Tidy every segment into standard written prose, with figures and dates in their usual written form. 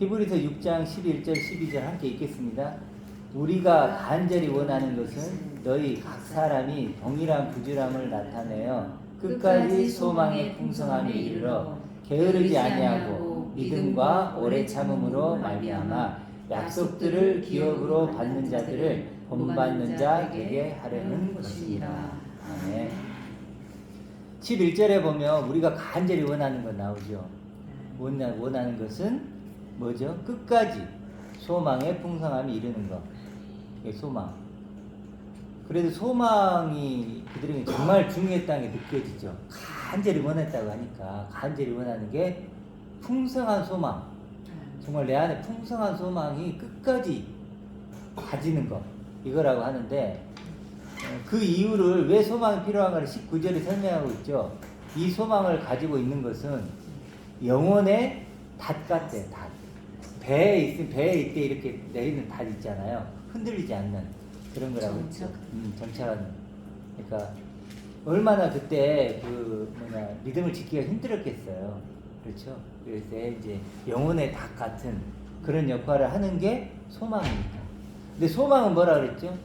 히브리서 6장 11절 12절 함께 읽겠습니다. 우리가 간절히 원하는 것은 너희 각 사람이 동일한 부지런함을 나타내어 끝까지 소망의 풍성함에 이르러 게으르지 아니하고 믿음과 오래 참음으로 말미암아 약속들을 기업으로 받는 자들을 본받는 자에게 하려는 것이니라. 아멘. 11절에 보면 우리가 간절히 원하는 것 나오죠. 원하는 것은 뭐죠? 끝까지 소망의 풍성함이 이르는 것. 이게 소망. 그래도 소망이 그들에게 정말 중요했다는 게 느껴지죠. 간절히 원했다고 하니까 간절히 원하는 게 풍성한 소망. 정말 내 안에 풍성한 소망이 끝까지 가지는 것. 이거라고 하는데 그 이유를 왜 소망이 필요한가를 19절에 설명하고 있죠. 이 소망을 가지고 있는 것은 영혼의 닷 같대. 닷. 배에 있을 때 이렇게 내리는 닷 있잖아요. 흔들리지 않는 그런 거라고 했죠. 정착하는. 그러니까 얼마나 그때 믿음을 지키기가 힘들었겠어요. 그렇죠. 그래서 이제 영혼의 닭 같은 그런 역할을 하는 게 소망이니까. 근데 소망은 뭐라 그랬죠?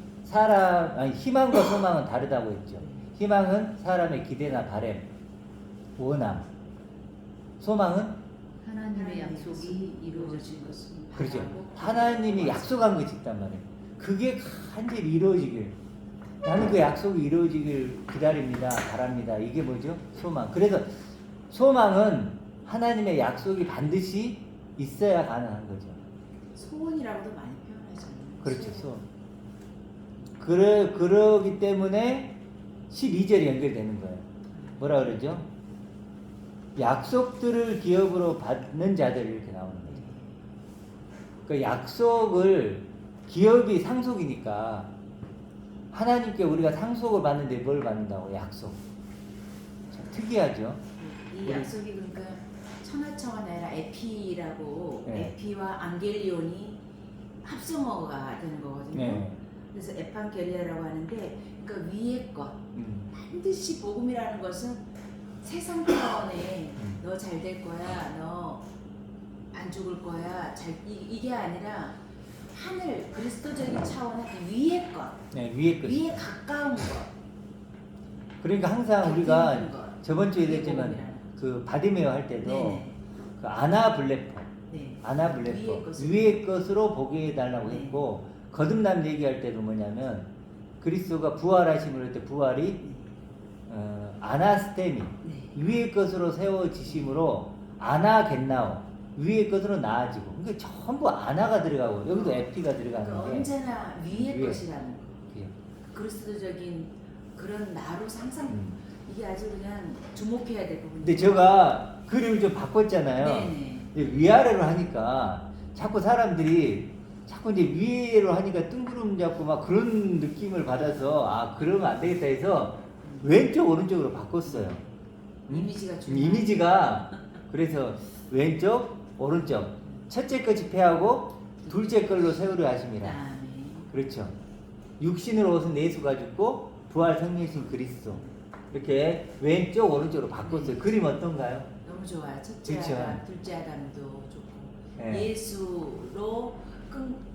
희망과 소망은 다르다고 했죠. 희망은 사람의 기대나 바람, 원함. 소망은 하나님의 약속이 이루어진 것은 그렇죠. 하나님이 약속한 것이 있단 말이에요. 그게 간절히 이루어지길. 나는 그 약속이 이루어지길 기다립니다. 바랍니다. 이게 뭐죠? 소망. 그래서 소망은 하나님의 약속이 반드시 있어야 가능한 거죠. 소원이라고도 많이 표현하잖아요. 그렇죠. 소원. 그러기 때문에 12절이 연결되는 거예요. 뭐라 그러죠? 약속들을 기업으로 받는 자들 이렇게 나오는 거죠. 그 약속을 기업이 상속이니까 하나님께 우리가 상속을 받는데 뭘 받는다고? 약속. 참 특이하죠. 이 약속이 그러니까 천하청은 아니라 에피라고 네. 에피와 안겔리온이 합성어가 되는 거거든요. 네. 그래서 에판겔리아라고 하는데 그러니까 위의 것 반드시 복음이라는 것은 세상 차원에 너 잘 될 거야, 너 안 죽을 거야, 이게 아니라 하늘 그리스도적인 차원의 그 위의 것, 네, 위에 것. 위에 가까운 것. 그러니까 항상 우리가 것. 저번 주에 얘기했지만 복음이라는 그 바디메오 할 때도 네네. 그 아나블레포, 네. 아나블레포 위의 위의 것으로 보게 해달라고 네. 했고 거듭남 얘기할 때도 뭐냐면 그리스도가 부활하심을 할 때 부활이 아나스테미 네. 위의 것으로 세워지심으로 아나겟나오 위의 것으로 나아지고 그러니까 전부 아나가 들어가고 여기도 에피가 들어가는 그러니까 게 언제나 위의 위에. 것이라는 거. 예. 그리스도적인 그런 나로 상상 이게 아주 그냥 주목해야 될 부분이에요. 근데 제가 그림을 좀 바꿨잖아요. 네네. 위아래로 하니까 자꾸 사람들이 자꾸 이제 위로 하니까 뜬구름 잡고 막 그런 느낌을 받아서 아 그러면 안 되겠다 해서 왼쪽 오른쪽으로 바꿨어요. 이미지가 중요해요. 이미지가 그래서 왼쪽 오른쪽 첫째 거 집회하고 둘째 걸로 세우려 하심이라. 아, 네. 그렇죠. 육신으로 오신 예수가 죽고 부활 성령이신 그리스도 이렇게 왼쪽 오른쪽으로 바꿨어요. 그림 어떤가요? 너무 좋아요. 첫째 그쵸. 아담, 둘째 아담도 좋고 네. 예수로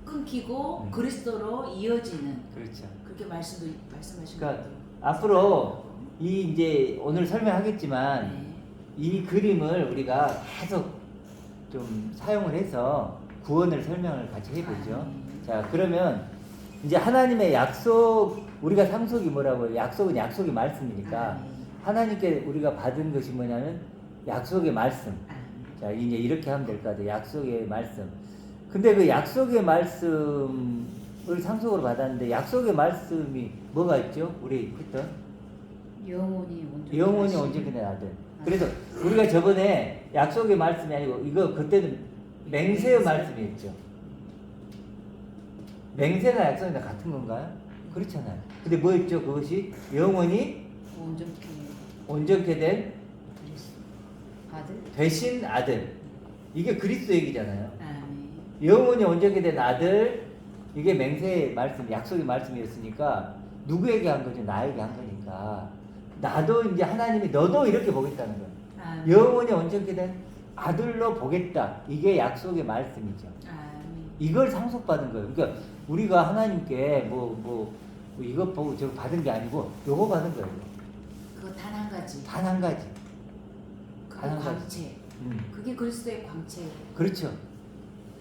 끊기고 음. 그리스도로 이어지는 그렇죠. 그렇게 말씀하신 그러니까 것도 앞으로 이 이제 오늘 설명하겠지만 네. 이 그림을 우리가 계속 좀 사용을 해서 구원을 설명을 같이 해보죠. 아, 네. 자 그러면 이제 하나님의 약속 우리가 상속이 뭐라고요? 약속은 약속의 말씀이니까 아, 네. 하나님께 우리가 받은 것이 뭐냐면 약속의 말씀. 아, 네. 자 이제 이렇게 하면 될 것 같아요. 약속의 말씀. 근데 그 약속의 말씀을 상속으로 받았는데 약속의 말씀이 뭐가 있죠? 우리 했던 영원히 온전히 아들. 그래서 우리가 저번에 약속의 말씀이 아니고 이거 그때는 맹세의 말씀이었죠. 맹세나 약속이나 같은 건가요? 그렇잖아요. 근데 뭐였죠? 그것이 영원히 온전케 된 되신 아들. 이게 그리스도 얘기잖아요. 아, 네. 영원히 온전케 된 아들. 이게 맹세의 말씀, 약속의 말씀이었으니까 누구에게 한 거죠? 나에게 한 거니까. 나도 이제 하나님이 너도 이렇게 보겠다는 거예요. 아, 영원히 온전케 된 아들로 보겠다. 이게 약속의 말씀이죠. 아멘. 이걸 상속받은 거예요. 그러니까 우리가 하나님께 뭐 이것 보고 저거 받은 게 아니고 요거 받은 거예요. 그거 단 한 가지. 단 한 가지. 그게 단 한 가지. 광채. 음. 그게 그리스도의 광채예요. 그렇죠.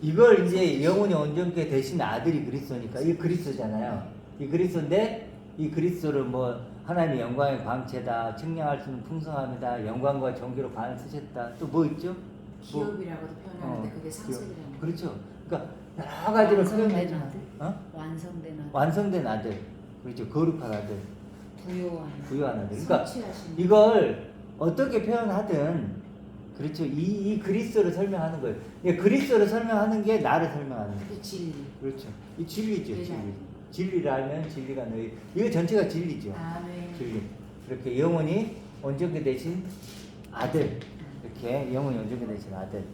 이걸 이제 영혼이 온전케 되신 아들이 그리스도니까 이 그리스도잖아요. 이 그리스도인데 이 그리스도를 뭐 하나님의 영광의 광채다, 측량할 수 있는 풍성함이다, 영광과 존귀로 관을 쓰셨다. 또 뭐 있죠? 기업이라고도 표현하는데 그게 상속이라는 거. 그렇죠. 그러니까 여러 가지로 완성된 표현하지만 아들. 완성된 아들. 완성된 아들, 그렇죠. 거룩한 아들, 부요한 부유한 아들. 그러니까 성취하신 이걸 어떻게 표현하든 그렇죠. 이 그리스도를 설명하는 거예요. 그리스도를 설명하는 게 나를 설명하는 거예요. 그 진리. 그렇죠. 이 진리죠, 네. 진리. 진리를 알면 진리가 너희. 이거 전체가 진리죠. 아멘. 진리. 이렇게 영혼이 온전케 되신 아들. 이렇게 영혼이 온전케 되신 아들.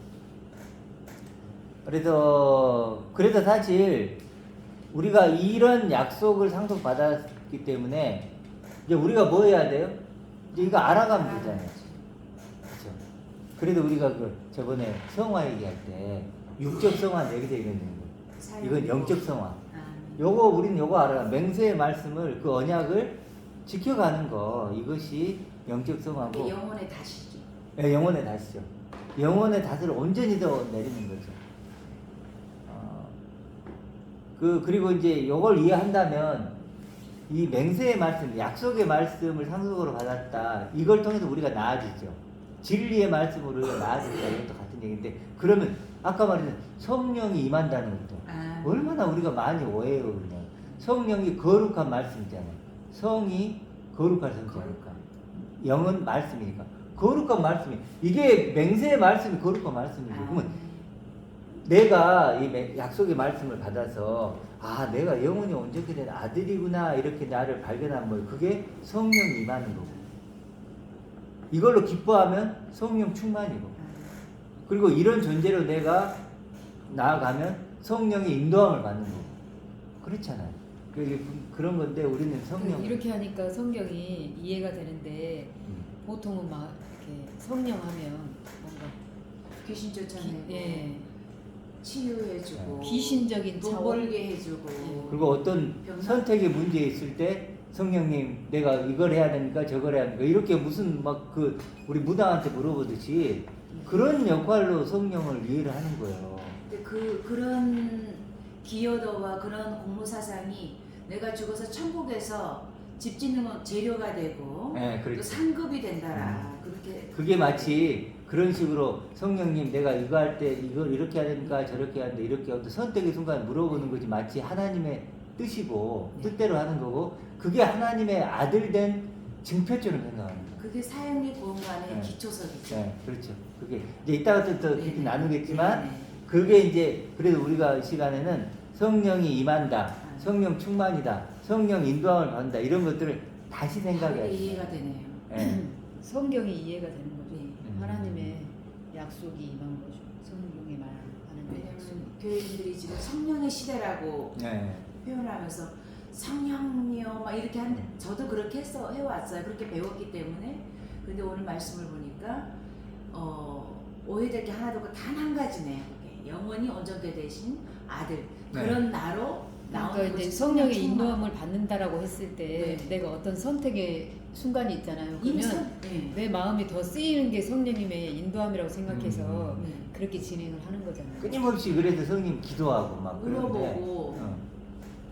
그래서 사실 우리가 이런 약속을 상속받았기 때문에 이제 우리가 뭐 해야 돼요? 이제 이거 알아가면 되잖아요. 그렇죠. 그래도 우리가 그 저번에 성화 얘기할 때 육적 성화 얘기해서 얘기했는 거. 이건 영적 성화. 요거 우리는 요거 알아. 맹세의 말씀을 그 언약을 지켜가는 거 이것이 영적 성화고. 영혼의 다시죠. 네, 영혼의 다시죠. 영혼의 다스를 온전히 더 내리는 거죠. 그리고 이제 요걸 이해한다면 이 맹세의 말씀, 약속의 말씀을 상속으로 받았다. 이걸 통해서 우리가 나아지죠. 진리의 말씀으로 우리가 나아진다. 이것도 같은 얘기인데 그러면 아까 말했던 성령이 임한다는 것도 얼마나 우리가 많이 오해해요. 그냥 성령이 거룩한 말씀이잖아요. 성이 거룩한 성자니까 영은 말씀이니까 거룩한 말씀이 이게 맹세의 말씀이 거룩한 말씀이죠. 그러면 내가 이 약속의 말씀을 받아서 아 내가 영혼이 온전케 된 아들이구나 이렇게 나를 발견한 거예요. 그게 성령이 임하는 거고 이걸로 기뻐하면 성령 충만이고 그리고 이런 존재로 내가 나아가면 성령의 인도함을 받는 거고 그렇잖아요. 그런 건데 우리는 성령 이렇게 하니까 성경이 이해가 되는데 보통은 막 이렇게 성령하면 뭔가 귀신 쫓아내고 예. 치유해주고 귀신적인 돈 차원. 벌게 해주고 그리고 어떤 선택의 문제 있을 때 성령님 내가 이걸 해야 되니까 저걸 해야 되니까 이렇게 무슨 막 그 우리 무당한테 물어보듯이 그런 역할로 성령을 이해를 하는 거예요. 근데 그런 기여도와 그런 공로 사상이 내가 죽어서 천국에서 집 짓는 재료가 되고 네, 또 그렇죠. 상급이 된다라 그렇게 그게 마치 그런 식으로 성령님 내가 이거 할 때 이걸 이렇게 해야 되니까 저렇게 해야 되는데 이렇게 어떤 선택의 순간 물어보는 거지 마치 하나님의 뜻이고 뜻대로 하는 거고 그게 하나님의 아들 된 증표처럼 생각합니다. 그게 사형리 보험관의 네. 기초석이죠. 네, 그렇죠. 그게 이제 이따가 또 네, 그렇게 네. 나누겠지만 네, 네. 그게 이제 그래도 우리가 이 시간에는 성령이 임한다, 성령 충만이다, 성령 인도함을 받는다 이런 것들을 다시 생각해야 그게 돼요. 이해가 되네요. 네. 성경이 이해가 되는 거죠. 네. 하나님의 약속이 임한 거죠. 성령이 말하는 약속이. 왜냐면 교회인들이 지금 성령의 시대라고 네. 표현하면서 성령이요 막 이렇게 저도 그렇게 해왔어요. 그렇게 배웠기 때문에. 근데 오늘 말씀을 보니까 오해될 게 하나도 없고 단 한 가지네요. 그게. 영원히 온전케 되신 아들. 네. 그런 나로 나오는 그러니까 이제 것이 성령의 충만. 인도함을 받는다라고 했을 때 네. 내가 어떤 선택의 순간이 있잖아요. 이미 그러면 네. 내 마음이 더 쓰이는 게 성령님의 인도함이라고 생각해서 네. 그렇게 진행을 하는 거잖아요. 끊임없이 그래서 성령 기도하고 막 그러는데 물어보고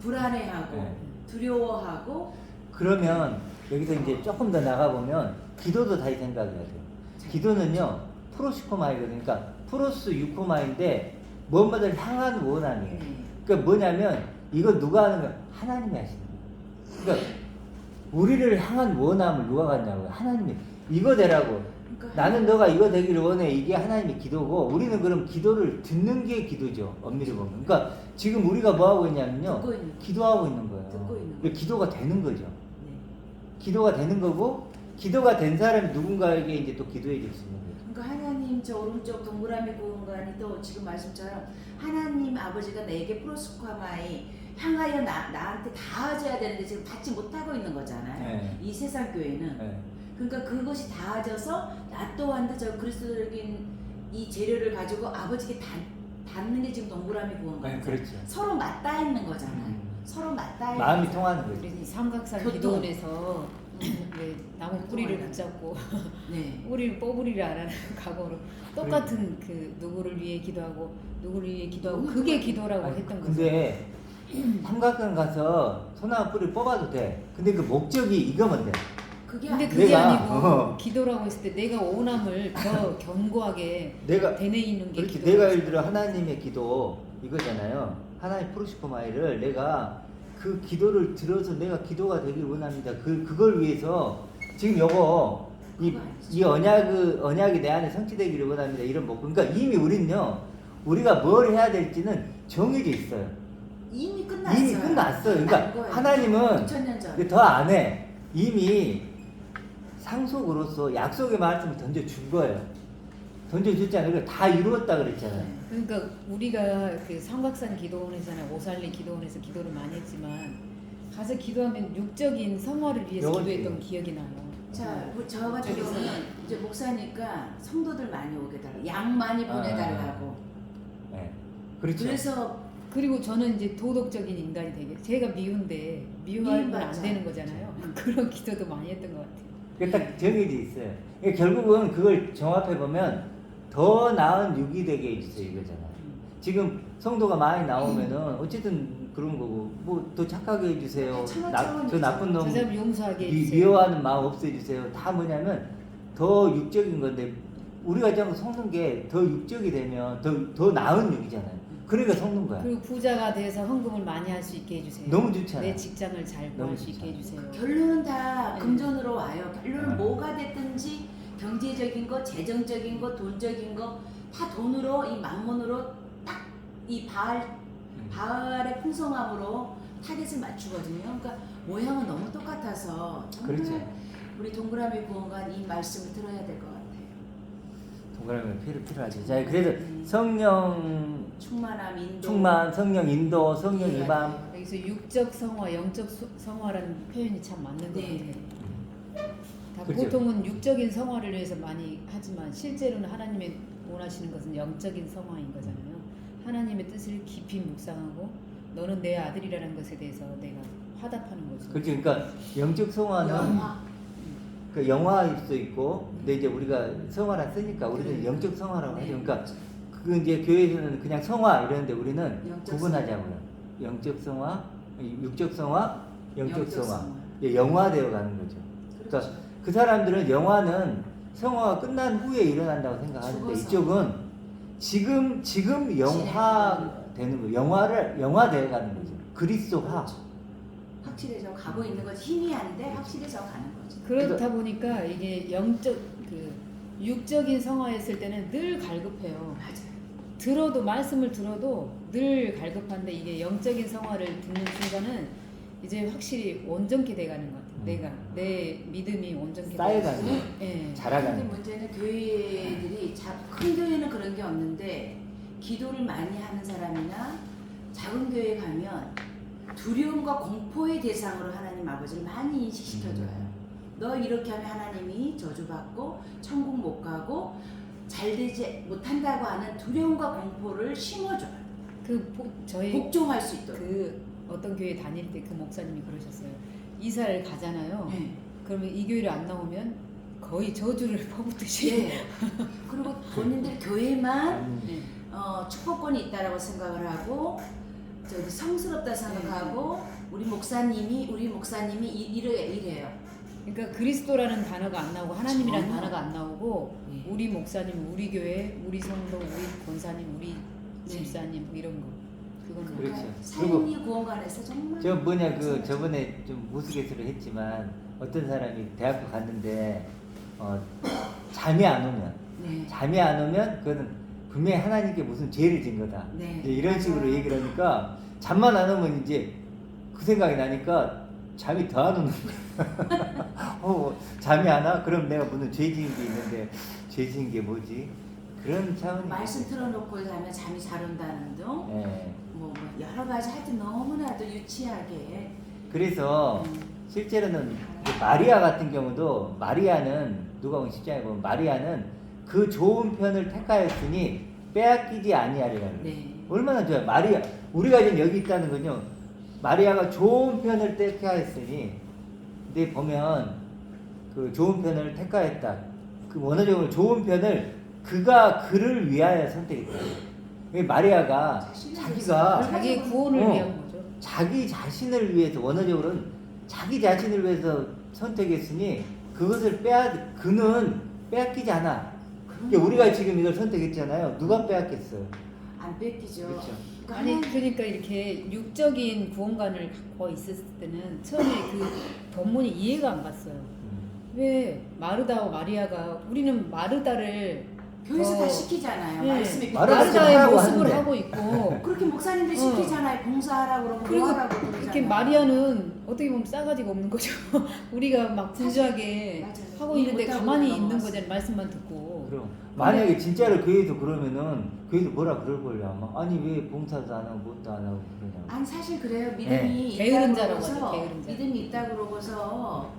불안해하고 네. 두려워하고 그러면 여기서 이제 조금 더 나가보면 기도도 다시 생각해야 돼요. 기도는요 프로시코마이거든요. 그러니까 프로스 유코마인데 무엇보다 향한 원함이에요. 네. 그러니까 뭐냐면 이거 누가 하는 거야? 하나님이 하시는 거예요. 그러니까 우리를 향한 원함을 누가 갖냐고요? 하나님이 이거 되라고. 그러니까 나는 너가 이거 되기를 원해. 이게 하나님의 기도고 우리는 그럼 기도를 듣는 게 기도죠. 엄밀히 보면. 그러니까 지금 우리가 뭐 하고 있냐면요. 듣고 있는 기도하고 있는 거예요. 듣고 있는 그러니까 기도가 되는 거죠. 네. 기도가 되는 거고 기도가 된 사람이 누군가에게 이제 또 기도해 줄 수 있는 거죠. 그러니까 하나님 저 오른쪽 동그라미 공간이 또 지금 말씀처럼 하나님 아버지가 내게 프로스코마이 향하여 나한테 닿아져야 되는데 지금 닿지 못하고 있는 거잖아요. 네. 이 세상 교회는. 네. 그러니까 그것이 닿아져서 나 또한테 저 그리스도적인 이 재료를 가지고 아버지께 닿는 게 지금 동그라미 구운 거예요. 그렇죠. 서로 맞닿아 있는 거잖아요. 서로 맞닿아 있는 마음이 거잖아요. 통하는 거죠. 우리 삼각산 교통. 기도원에서 왜 나무 뿌리를 붙잡고 네. 뿌리를 뽀부리를 안 하는 각오로 똑같은 그 누구를 위해 기도하고 누구를 위해 기도하고 그게 기도라고 아니, 했던 거죠. 근데 삼각관 가서 소나무 뿌리 뽑아도 돼. 근데 그 목적이 이거면 돼. 그게 근데 아니- 그게 내가, 아니고 기도라고 했을 때 내가 오남을 더 견고하게 내가 되뇌이는 게 그렇지. 기도라고 내가 했어요. 예를 들어 하나님의 기도 이거잖아요. 하나님 프로시코마이를 내가 그 기도를 들어서 내가 기도가 되길 원합니다. 그걸 위해서 지금 요거 그거 아니죠. 이 언약이 내 안에 성취되기를 원합니다. 이런 뭐 그러니까 이미 우리는요 우리가 뭘 해야 될지는 정해져 있어요. 이미 끝났어요. 이미 끝났어요. 끝난 그러니까 거예요. 하나님은 2000년 전. 더 안 해. 이미 상속으로서 약속의 말씀을 던져준 거예요. 던져줬잖아요. 그러니까 다 이루었다 그랬잖아요. 그러니까 우리가 그 삼각산 기도원에서나 오살리 기도원에서 기도를 많이 했지만 가서 기도하면 육적인 성화를 위해서 요거지. 기도했던 기억이 나요. 자, 저 같은 경우는 이제 목사니까 성도들 많이 오게 달라고, 양 많이 보내달라고. 네. 그렇죠. 그래서 그리고 저는 이제 도덕적인 인간이 되게 제가 미운데 미워하면 안 미움받자. 되는 거잖아요. 그런 기도도 많이 했던 것 같아요. 그게 딱 정해져 있어요. 그러니까 결국은 그걸 정합해 보면 더 나은 육이 되게 해주세요 이거잖아요. 지금 성도가 많이 나오면은 어쨌든 그런 거고 뭐 더 착하게 해주세요. 저 나쁜 놈 저 사람 용서하게 해주세요. 미워하는 마음 없애주세요. 다 뭐냐면 더 육적인 건데 우리가 좀 속는 게 더 육적이 되면 더 나은 육이잖아요. 그러니까 속는 거야. 그리고 부자가 돼서 헌금을 많이 할 수 있게 해주세요. 너무 좋잖아. 내 직장을 잘 너무 구할 수 있게 좋잖아. 해주세요. 결론은 다 네. 금전으로 와요. 결론은 네. 뭐가 됐든지 경제적인 거, 재정적인 거, 돈적인 거 다 돈으로 이 만문으로 딱 이 바알의 풍성함으로 타겟을 맞추거든요. 그러니까 모양은 너무 똑같아서 정말 그렇죠. 우리 동그라미 구원관 이 말씀을 들어야 될 것 같아요. 동그라미가 필요하죠. 자, 그래서 성령 충만함, 인도. 충만, 성령 인도, 성령 네. 이방. 여기서 육적 성화, 영적 성화라는 표현이 참 맞는 것 네. 같아요. 다 그렇죠. 보통은 육적인 성화를 위해서 많이 하지만 실제로는 하나님의 원하시는 것은 영적인 성화인 거잖아요. 하나님의 뜻을 깊이 묵상하고 너는 내 아들이라는 것에 대해서 내가 화답하는 거죠. 그렇죠. 그러니까 영적 성화는 영화. 그 영화일 수도 있고, 근데 이제 우리가 성화라 쓰니까 우리는 네. 영적 성화라고 하죠. 네. 그러니까 그 이제 교회에서는 그냥 성화 이러는데 우리는 영적 구분하자고요. 영적 성화, 육적 성화, 영적 영적 성화. 성화. 예, 영화되어 가는 거죠. 그러니까 그렇죠. 그 사람들은 영화는 성화가 끝난 후에 일어난다고 생각하는데 죽어서. 이쪽은 지금 영화 되는 거예요. 영화되어 가는 거죠. 그리스도화. 그렇죠. 확실해져 가고 있는 거지. 힘이 안 돼. 확실해져 가는 거지. 그렇다 보니까 이게 영적 그 육적인 성화했을 때는 늘 갈급해요. 맞아요. 들어도 말씀을 들어도 늘 갈급한데 이게 영적인 성화를 듣는 순간은 이제 확실히 온전케 돼가는 것 같아요. 내가 내 믿음이 온전케 쌓여가는 돼가고. 거예요. 예. 근데 자라가는 거예요. 문제는 교회들이 큰 교회는 그런 게 없는데 기도를 많이 하는 사람이나 작은 교회 가면 두려움과 공포의 대상으로 하나님 아버지를 많이 인식시켜줘요. 너 이렇게 하면 하나님이 저주받고 천국 못 가고 잘 되지 못한다고 하는 두려움과 공포를 심어줘요. 저희 복종할 수 있도록. 그 어떤 교회 다닐 때 그 목사님이 그러셨어요. 이사를 가잖아요. 네. 그러면 이 교회를 안 나오면 거의 저주를 퍼붓듯이. 네. 그리고 본인들 교회만 네. 축복권이 있다라고 생각을 하고 저기 성스럽다 생각하고 우리 목사님이 이래요. 그러니까 그리스도라는 단어가 안 나오고 하나님이라는 전혀. 단어가 안 나오고 네. 우리 목사님, 우리 교회, 우리 성도, 우리 권사님, 우리 네. 집사님 뭐 이런 거. 그건 그렇죠. 그러니까 사인이 구원관에서 정말 저 뭐냐 그 저번에 좀 우스갯소리 했지만 어떤 사람이 대학교 갔는데 잠이 안 오면 네. 그거는 분명히 하나님께 무슨 죄를 진 거다. 네. 이제 이런 식으로 얘기를 하니까 잠만 안 오면 이제 그 생각이 나니까 잠이 더 안 오는 거야. 잠이 안 와? 그럼 내가 무슨 죄 지은 게 있는데 죄 지은 게 뭐지? 그런 차원이 말씀 틀어놓고 자면 잠이 잘 온다는 둥, 예. 뭐 여러 가지 하여튼 너무나도 유치하게. 그래서 실제로는 그 마리아 같은 경우도 마리아는 누가복음 10장에 보면 마리아는 그 좋은 편을 택하였으니 빼앗기지 아니하리라. 네. 얼마나 좋아요. 마리아, 우리가 지금 여기 있다는 건요, 마리아가 좋은 편을 택하였으니, 근데 보면 그 좋은 편을 택하였다. 그 원어적으로 좋은 편을 그가 그를 위하여 선택했다. 마리아가 자기가 자기 구원을 위한 거죠. 자기 자신을 위해서, 원어적으로는 자기 자신을 위해서 선택했으니 그것을 그는 빼앗기지 않아. 그러니까 우리가 지금 이걸 선택했잖아요. 누가 빼앗겠어요? 안 뺏기죠. 그렇죠. 그러니까 아니 그러니까 이렇게 육적인 구원관을 갖고 있었을 때는 처음에 그 본문이 이해가 안 갔어요. 왜 마르다와 마리아가 우리는 마르다를 교회에서 다 시키잖아요. 네. 말씀이 마르다의 하라고 모습을 하는데. 하고 있고 그렇게 목사님들 시키잖아요. 봉사하라고 그러고 그리고 뭐 하라고 그러잖아요. 이렇게 마리아는 어떻게 보면 싸가지가 없는 거죠. 우리가 막 분주하게 맞아요. 하고 이해 있는데 못하고 가만히 있는 넘어갔어요. 거잖아요. 말씀만 듣고. 그럼 만약에 진짜로 교회에서 그러면은 교회에서 뭐라 그럴 걸요 아마. 아니 왜 봉사도 안 하고 뭣도 안 하고 그러냐고. 아니 사실 그래요. 믿음이 네. 있다 게으른 자라고 그러고서 하죠, 게으른 자. 믿음이 있다 그러고서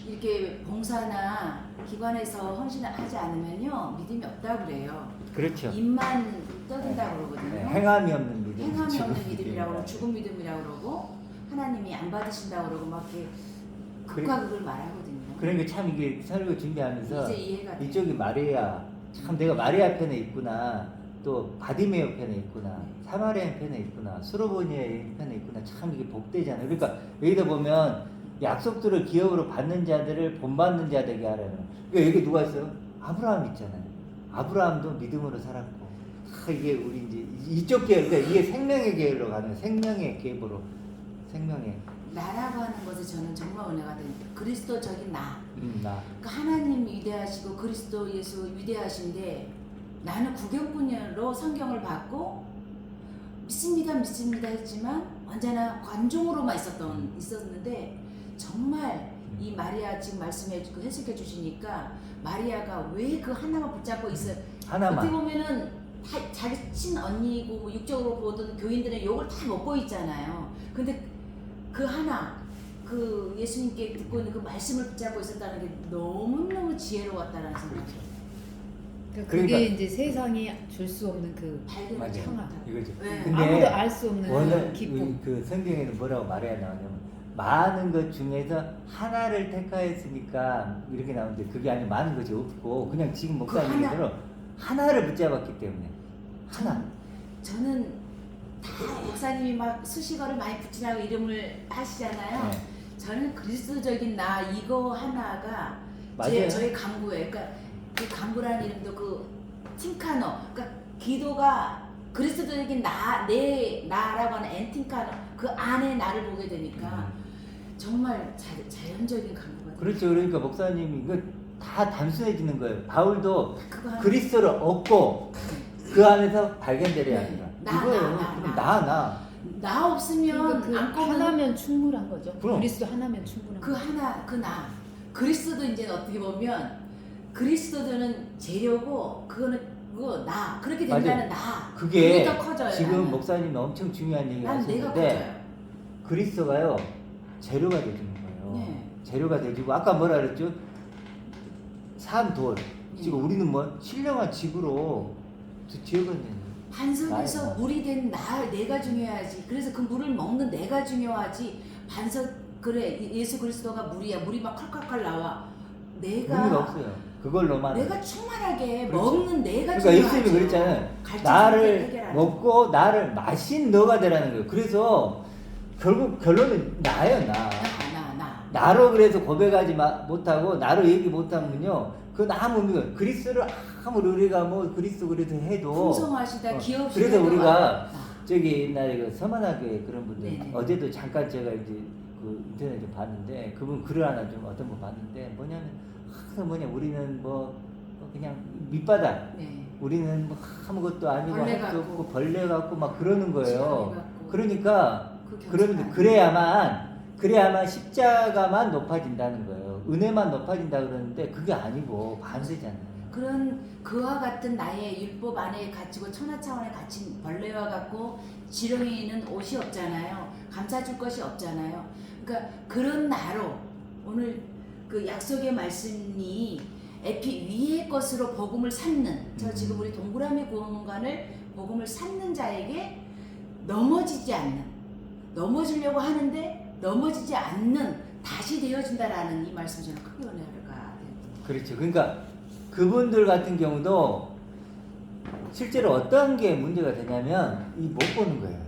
이렇게 봉사나 기관에서 헌신하지 않으면요 믿음이 없다 그래요. 그렇죠. 입만 떠든다 그러거든요. 네, 행함이 없는 믿음. 행함이 없는 죽은 믿음이라고 그러고 믿음이다. 죽은 믿음이라고 그러고 하나님이 안 받으신다 그러고 막 이렇게 극과 극을 말하거든요. 그러니까 참 이게 설교 준비하면서 이제 이해가 돼. 이쪽이 마리아, 참 내가 마리아 편에 있구나, 또 바디메오 편에 있구나, 사마리아 편에 있구나, 수로보니아 편에 있구나. 참 이게 복되잖아요. 그러니까 여기다 보면 약속들을 기업으로 받는 자들을 본받는 자 되게 하라는. 그러니까 여기 누가 있어요? 아브라함 있잖아요. 아브라함도 믿음으로 살았고. 이게 우리 이제 이쪽 계열, 그러니까 이게 생명의 계열로 가는, 생명의 계보로, 생명의. 나라고 하는 것에 저는 정말 은혜가 됩니다. 그리스도적인 나. 나. 그러니까 하나님 위대하시고 그리스도 예수 위대하신데 나는 구경꾼으로 성경을 받고 믿습니다 했지만 언제나 관종으로만 있었는데 정말 이 마리아 지금 말씀해 주고 해석해 주시니까 마리아가 왜 그 하나만 붙잡고 있어요? 하나만. 어떻게 보면은 다 자기 친언니고 뭐 육적으로 보던 교인들은 욕을 다 먹고 있잖아요. 근데 그 하나 그 예수님께 듣고 있는 그 말씀을 붙잡고 있었다는 게 너무너무 지혜로웠다라는 생각이 그러니까 그러니까- 그게 이제 세상이 줄 수 없는 그 발견을 맞아요. 못한 이거죠. 네. 근데 아무도 알 수 없는 원래 기쁨. 그 성경에는 뭐라고 말해야 나오냐면 많은 것 중에서 하나를 택하였으니까 이렇게 나오는데 그게 아니고 많은 것이 없고 그냥 지금 목사님 하나. 얘기대로 하나를 붙잡았기 때문에 하나. 저는 다 목사님이 막 수식어를 많이 붙이라고 이름을 하시잖아요. 네. 저는 그리스도적인 나 이거 하나가 맞아요. 저의 강구예요. 그러니까 그 강구라는 이름도 그 틴카노. 그러니까 기도가 그리스도적인 내 나라고 하는 엔틴카노 그 안에 나를 보게 되니까 정말 자연적인 강구가 그렇죠. 그러니까 목사님이 이거 다 단순해지는 거예요. 바울도 그거 하나. 그리스도를 얻고 그 안에서 발견되려야 네. 한다. 이거예요. 그럼 나 없으면 그러니까 그 안고는 하나면 충분한 거죠. 그럼. 그리스도 하나면 충분한 그 거죠. 하나 그 나 그리스도도 이제 어떻게 보면 그리스도는 재료고 그거는 그거 나 그렇게 된다는 나 그게 더 커져요. 지금 나는. 목사님이 엄청 중요한 얘기 난 내가 하셨는데 커져요. 그리스도가요 재료가 되주는 거예요. 네. 재료가 되주고 아까 뭐라 그랬죠? 산 돌. 네. 지금 우리는 뭐 신령한 집으로 지어버리는. 반석에서 나예요. 물이 된 내가 중요하지. 그래서 그 물을 먹는 내가 중요하지. 그래 예수 그리스도가 물이야. 물이 막 컬컬컬 나와. 의미가 내가 없어요. 그걸로만. 내가 충만하게 그렇죠. 먹는 내가 그러니까 중요하지. 예수님이 그랬잖아요. 갈증 나를 해결하는 먹고 나를 마신 너가 되라는 거예요. 그래서 결국 결론은 나예요, 나. 나. 나로 그래서 고백하지 못하고 나로 얘기 못하면요 그 아무 의미가 그리스도를 아무리 우리가 뭐 그리스도 그래도 해도 풍성하시다 기업시다. 그래서 우리가 저기 옛날에 그 서만하게 그런 분들 네네. 어제도 잠깐 제가 이제 그 인터넷 좀 봤는데 그분 글을 하나 좀 어떤 분 봤는데 뭐냐면 우리는 뭐 그냥 밑바닥 네. 우리는 뭐 아무것도 아니고 벌레 할 수 같고. 없고 벌레 같고 막 그러는 거예요. 지렁이 같고. 그러니까 그 그러면 경찰. 그래야만 십자가만 높아진다는 거예요. 은혜만 높아진다 그러는데 그게 아니고 반대잖아요. 그런 그와 같은 나의 율법 안에 갇히고 천하 차원에 갇힌 벌레와 같고 지렁이는 옷이 없잖아요. 감싸줄 것이 없잖아요. 그러니까 그런 나로 오늘 그 약속의 말씀이 에피 위의 것으로 복음을 삼는 저 지금 우리 동그라미 공간을 복음을 삼는 자에게 넘어지지 않는 넘어지려고 하는데 넘어지지 않는 다시 되어진다라는 이 말씀 저는 크게 은혜가 됩니다. 그렇죠. 그러니까 그분들 같은 경우도 실제로 어떤 게 문제가 되냐면 이 못 보는 거예요.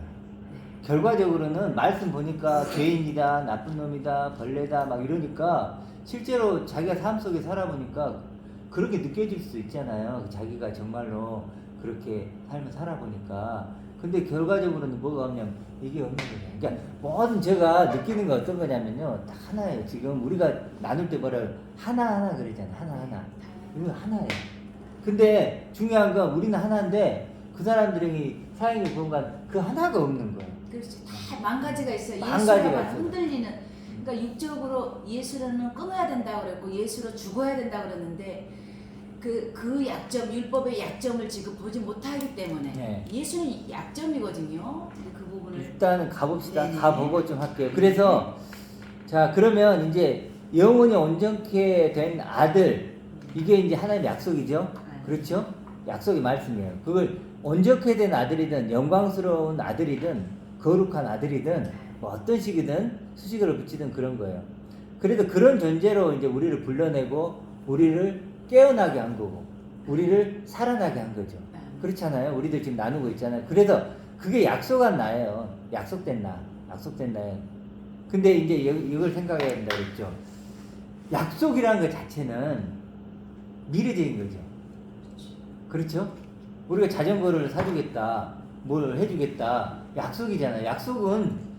결과적으로는 말씀 보니까 죄인이다, 나쁜 놈이다, 벌레다 막 이러니까 실제로 자기가 삶 속에 살아보니까 그렇게 느껴질 수 있잖아요. 자기가 정말로 그렇게 삶을 살아보니까. 근데 결과적으로는 뭐가 없냐면 이게 없는 거예요. 그러니까 모든 제가 느끼는 건 어떤 거냐면요. 다 하나예요. 지금 우리가 나눌 때 뭐라 그래요? 하나하나 그러잖아요. 하나하나. 이거 하나예요. 근데 중요한 건 우리는 하나인데 그 사람들이 사역의 공간 그 하나가 없는 거예요. 그렇지. 다 망가지가 있어요. 망가지가 예수라고 있어요. 흔들리는. 그러니까 육적으로 예수는 끊어야 된다고 그랬고 예수로 죽어야 된다고 그랬는데 그 약점, 율법의 약점을 지금 보지 못하기 때문에 네. 예수는 약점이거든요. 근데 그 부분을 일단은 가봅시다. 네. 가보고 좀 할게요. 그래서 자 그러면 이제 영혼이 온전케 된 아들 이게 이제 하나님의 약속이죠. 그렇죠? 약속의 말씀이에요. 그걸 온전케 된 아들이든 영광스러운 아들이든 거룩한 아들이든 뭐 어떤 식이든 수식어를 붙이든 그런 거예요. 그래도 그런 존재로 이제 우리를 불러내고 우리를 깨어나게 한 거고 우리를 살아나게 한 거죠. 그렇잖아요. 우리들 지금 나누고 있잖아요. 그래서 그게 약속한 나예요. 약속된 나. 약속된 나예요. 근데 이제 이걸 생각해야 된다 그랬죠. 약속이라는 것 자체는 미래적인 거죠. 그렇죠? 우리가 자전거를 사주겠다, 뭘 해주겠다, 약속이잖아요. 약속은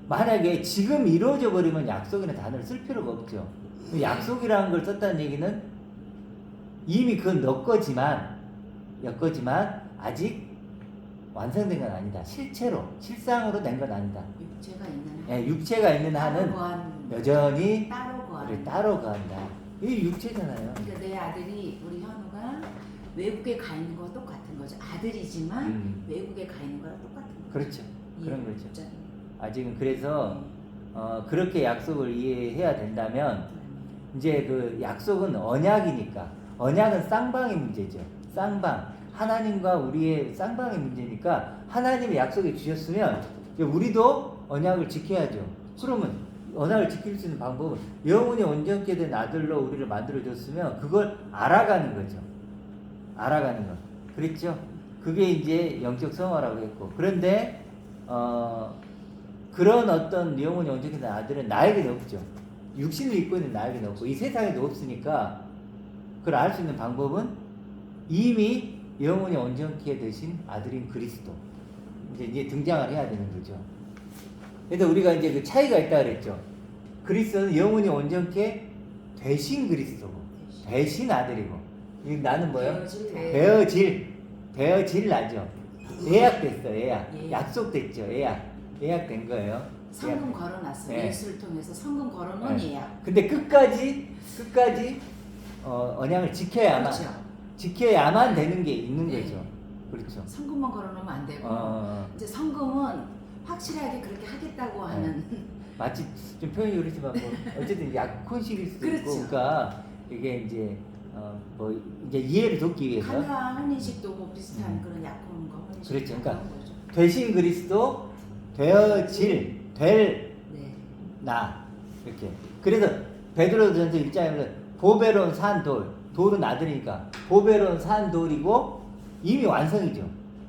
만약에 지금 이루어져 버리면 약속이라는 단어를 쓸 필요가 없죠. 약속이라는 걸 썼다는 얘기는 이미 그건 너 거지만 아직 완성된 건 아니다. 실상으로 된 건 아니다. 육체가 있는 한 예, 육체가 있는 한은 여전히 따로 거하는 따로 간다. 이게 육체잖아요. 그러니까 내 아들이 우리 현우가 외국에 가 있는 거와 똑같은 거죠. 아들이지만 외국에 가 있는 거랑 똑같은 거죠. 그렇죠. 그런 거죠. 진짜. 아직은 그래서 그렇게 약속을 이해해야 된다면 이제 그 약속은 언약이니까 언약은 쌍방의 문제죠. 쌍방 하나님과 우리의 쌍방의 문제니까 하나님이 약속해 주셨으면 우리도 언약을 지켜야죠. 그러면 언약을 지킬 수 있는 방법은 영혼이 온전케 된 아들로 우리를 만들어 줬으면 그걸 알아가는 거죠. 알아가는 것. 그랬죠? 그게 이제 영적 성화라고 했고. 그런데 그런 어떤 영혼이 온전케 된 아들은 나에게는 없죠. 육신을 입고 있는 나에게는 없고 이 세상에도 없으니까 그걸 알 수 있는 방법은 이미 영혼이 온전케 되신 아들인 그리스도 이제 등장을 해야 되는 거죠. 그래서 우리가 이제 그 차이가 있다 그랬죠. 그리스도는 영혼이 온전케 되신 그리스도고 되신 아들이고 나는 뭐예요? 되어질 나죠. 예약됐어. 약속됐죠. 예약된 거예요. 성금 걸어놨어. 네. 예수를 통해서 성금 걸어놓은 네. 예약. 근데 끝까지 언약을 지켜야만 되는 게 있는 네. 거죠. 그렇죠. 성금만 걸어놓으면 안 되고 이제 성금은 확실하게 그렇게 하겠다고 하는 마치 좀 표현이 그렇지만 뭐 어쨌든 약혼식일 수도 있고 그렇죠. 그러니까 이게 이제 뭐 이제 이해를 돕기 위해서 가나 혼인식도 뭐 비슷한 그런 약혼 거 혼인식 그렇죠. 그러니까 그런 거죠. 되신 그리스도 될 나 이렇게. 그래서 베드로전서 1장에는 보배로운 산 돌은 아들이니까 보배로운 산 돌이고 이미 완성이죠.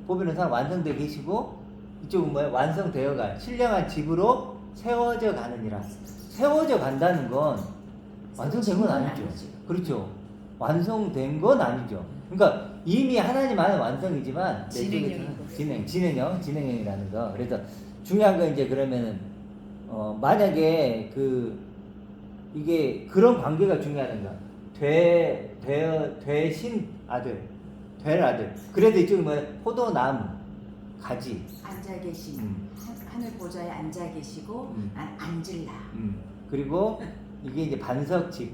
보배로운 산 완성되어 계시고 이쪽은 뭐예요? 완성되어가 신령한 집으로 세워져 가느니라. 세워져 간다는 건 완성된 건 아니죠. 그렇죠. 완성된 건 아니죠. 그러니까 이미 하나님 안에 완성이지만 진행형이라는 거. 그래서 중요한 건 이제 그러면은 만약에 이게 그런 관계가 중요하던가 되신 아들 될 아들. 그래도 이쪽이 뭐야? 포도나무 가지 앉아 계신 하늘 보좌에 앉아 계시고 난 앉을라. 그리고 이게 이제 반석집.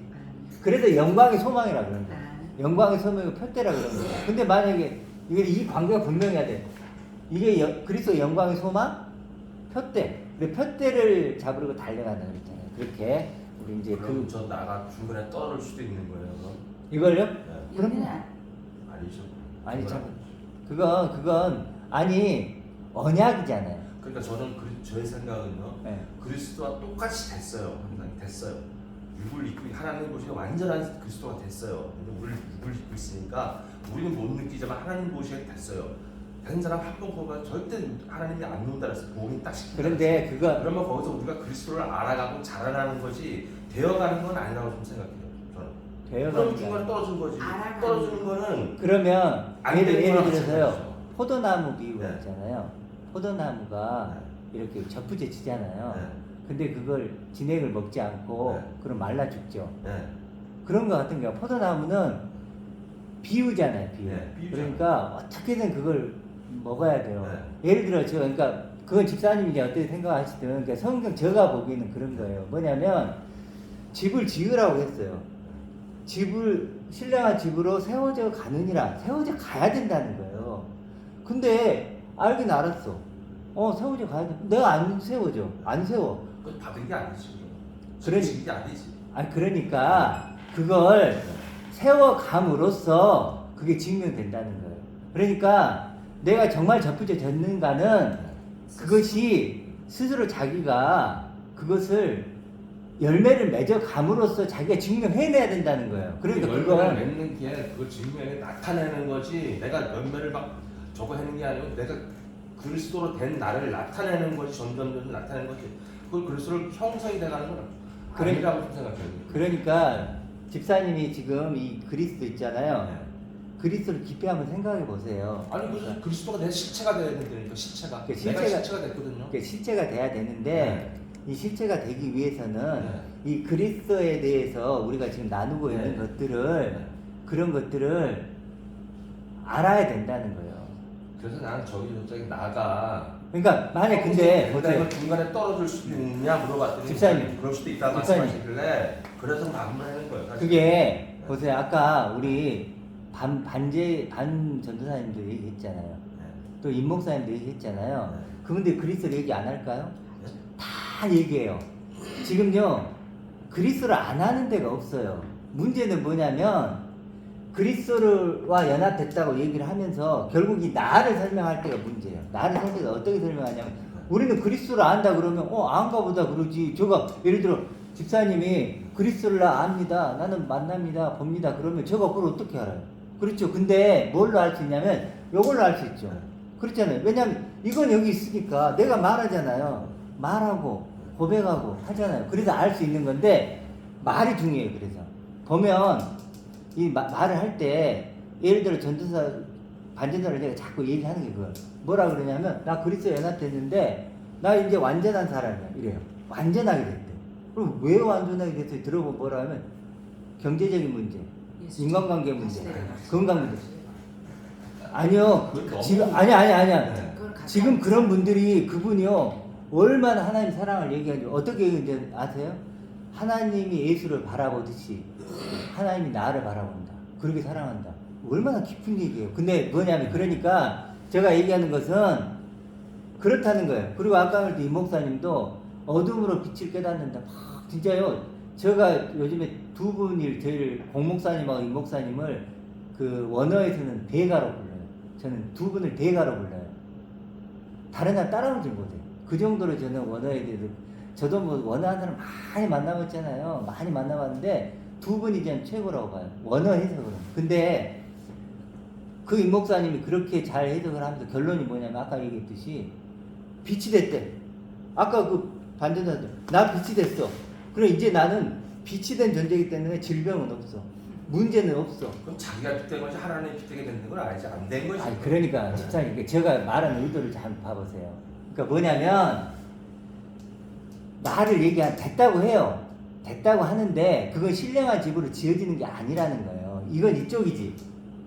그래서 영광의 소망이라 그러는 거야. 영광의 소망이 표대라 그러는 거야. 근데 만약에 이 관계가 분명해야 돼. 이게 그리스도 영광의 소망, 표대. 근데 표대를 잡으려고 달려간다 그랬잖아요. 그렇게 우리 이제 그럼 저 나가 중간에 떨어질 수도 있는 거예요. 이걸요? 네. 여기는 안- 아니죠. 아니 참 그건 아니 언약이잖아요. 그러니까 저는 저의 생각은요. 네. 그리스도와 똑같이 됐어요. 항상 됐어요. 육을 입고 하나님 보시고 완전한 그리스도가 됐어요. 근데 우리를 육을 입고 있으니까 우리는 못 느끼지만 하나님 보시기에 됐어요. 된 사람 한번 보면 절대 하나님이 안 놓는다 그래서 복음이 딱 시킨다. 그런데 그거 그러면 거기서 우리가 그리스도를 알아가고 자라나는 거지 되어가는 건 아니라고 좀 생각해요. 저는. 그럼 되어가는 중간에 게 떨어진 거지. 알아가는 떨어지는 거는 그러면 안 예를 되는 거랑 들어서요 마찬가지죠. 포도나무 비유 네. 있잖아요. 포도나무가 이렇게 젖부제 치잖아요. 네. 근데 그걸 진액을 먹지 않고 네. 그럼 말라 죽죠. 네. 그런 거 같은 경우 포도나무는 비유잖아요, 비유. 네, 비유죠. 그러니까 어떻게든 그걸 먹어야 돼요. 네. 예를 들어 저 그러니까 그건 집사님이 이제 어떻게 생각하시든 그러니까 성경 제가 보기에는 그런 거예요. 뭐냐면 집을 지으라고 했어요. 집을 신령한 집으로 세워져 가느니라 세워져 가야 된다는 거예요. 근데 알긴 알았어. 세워져 가야 돼. 내가 안 세워져. 안 세워. 그건 받은 게 아니지. 그래. 게 아니지. 아니 그러니까 그걸 세워감으로써 그게 증명된다는 거예요. 그러니까 내가 정말 젖부제 졌는가는 그것이 스스로 자기가 그것을 열매를 맺어감으로써 자기가 증명해내야 된다는 거예요. 그러니까 열매를 그건 맺는 게 그걸 증명해 나타내는 거지. 내가 열매를 막 저거 하는 게 아니고 내가 그리스도로 된 나를 나타내는 것이 점점 나타내는 거지. 그걸 그리스도를 형성이 돼가는 건 아니라고 좀 생각해요. 그러니까 집사님이 지금 이 그리스도 있잖아요. 네. 그리스도를 깊이 한번 생각해 보세요. 아니 그러니까 그리스도가 내 실체가 돼야 된다니까 실체가. 그 내가 실체가- 실체가 됐거든요. 그게 실체가 돼야 되는데 이 실체가 되기 위해서는 네. 이 그리스도에 대해서 우리가 지금 나누고 있는 네. 것들을 네. 그런 것들을 알아야 된다는 거예요. 그래서 나는 저기 나가. 그러니까 만약 근데 보세요. 중간에 떨어질 수도 있냐 물어봤더니 집사님. 그럴 수도 있다 집사님. 말씀하시길래 그래서 마음을 거예요. 사실. 그게 보세요. 아까 우리 반 전도사님도 얘기했잖아요. 네. 또 임목사님도 얘기했잖아요. 네. 그분들 그리스도 얘기 안 할까요? 네. 다 얘기해요. 지금요 그리스도를 안 하는 데가 없어요. 문제는 뭐냐면 그리스도와 연합됐다고 얘기를 하면서 결국 이 나를 설명할 때가 문제예요. 나를 설명해서 어떻게 설명하냐면 우리는 그리스도를 안다 그러면 안가 보다 그러지. 저가 예를 들어 집사님이 그리스도를 압니다. 나는 만납니다. 봅니다. 그러면 저가 그걸 어떻게 알아요? 그렇죠. 근데 뭘로 알 수 있냐면 이걸로 알 수 있죠. 그렇잖아요. 왜냐면 이건 여기 있으니까 내가 말하잖아요. 말하고 고백하고 하잖아요. 그래서 알 수 있는 건데 말이 중요해요. 그래서 보면 이 말을 할 때 예를 들어 전도사 반전도사를 내가 자꾸 얘기하는 게 그거예요. 뭐라 그러냐면 나 그리스도에 연합됐는데 나 이제 완전한 사람이야 이래요. 완전하게 됐대. 그럼 왜 완전하게 됐어요? 들어보면 뭐라 하면 경제적인 문제, 인간관계 문제, 건강 문제. 아니요. 그건 너무- 지금 아니야. 네. 그걸 갖다 지금 그런 분들이 그분이요 얼마나 하나님 사랑을 얘기하는지 어떻게 얘기하는지 아세요? 하나님이 예수를 바라보듯이 하나님이 나를 바라본다. 그렇게 사랑한다. 얼마나 깊은 얘기예요. 근데 뭐냐면 그러니까 제가 얘기하는 것은 그렇다는 거예요. 그리고 아까 말했던 이 목사님도 어둠으로 빛을 깨닫는다. 막 진짜요. 제가 요즘에 두 분이 제일 공 목사님하고 이 목사님을 그 원어에서는 대가로 불러요. 저는 두 분을 대가로 불러요. 다른 사람 따라오지 못해요. 그 정도로 저는 원어에 대해서 저도 뭐 원어하는 사람 많이 만나봤잖아요. 많이 만나봤는데 두 분이 저는 최고라고 봐요. 원어 해석으로. 근데 그 임 목사님이 그렇게 잘 해석을 하면서 결론이 뭐냐면 아까 얘기했듯이 빛이 됐대. 아까 그 반전자들 나 빛이 됐어. 그럼 이제 나는 빛이 된 존재이기 때문에 질병은 없어. 문제는 없어. 그럼 자기가 빗된 것이 하나님이 빗되게 되는 건 아니지 안 된 거지. 아니 그러니까 집사님 제가 말하는 의도를 잘 봐보세요. 그러니까 뭐냐면 말을 됐다고 해요. 됐다고 하는데 그건 신령한 집으로 지어지는 게 아니라는 거예요. 이건 이쪽이지.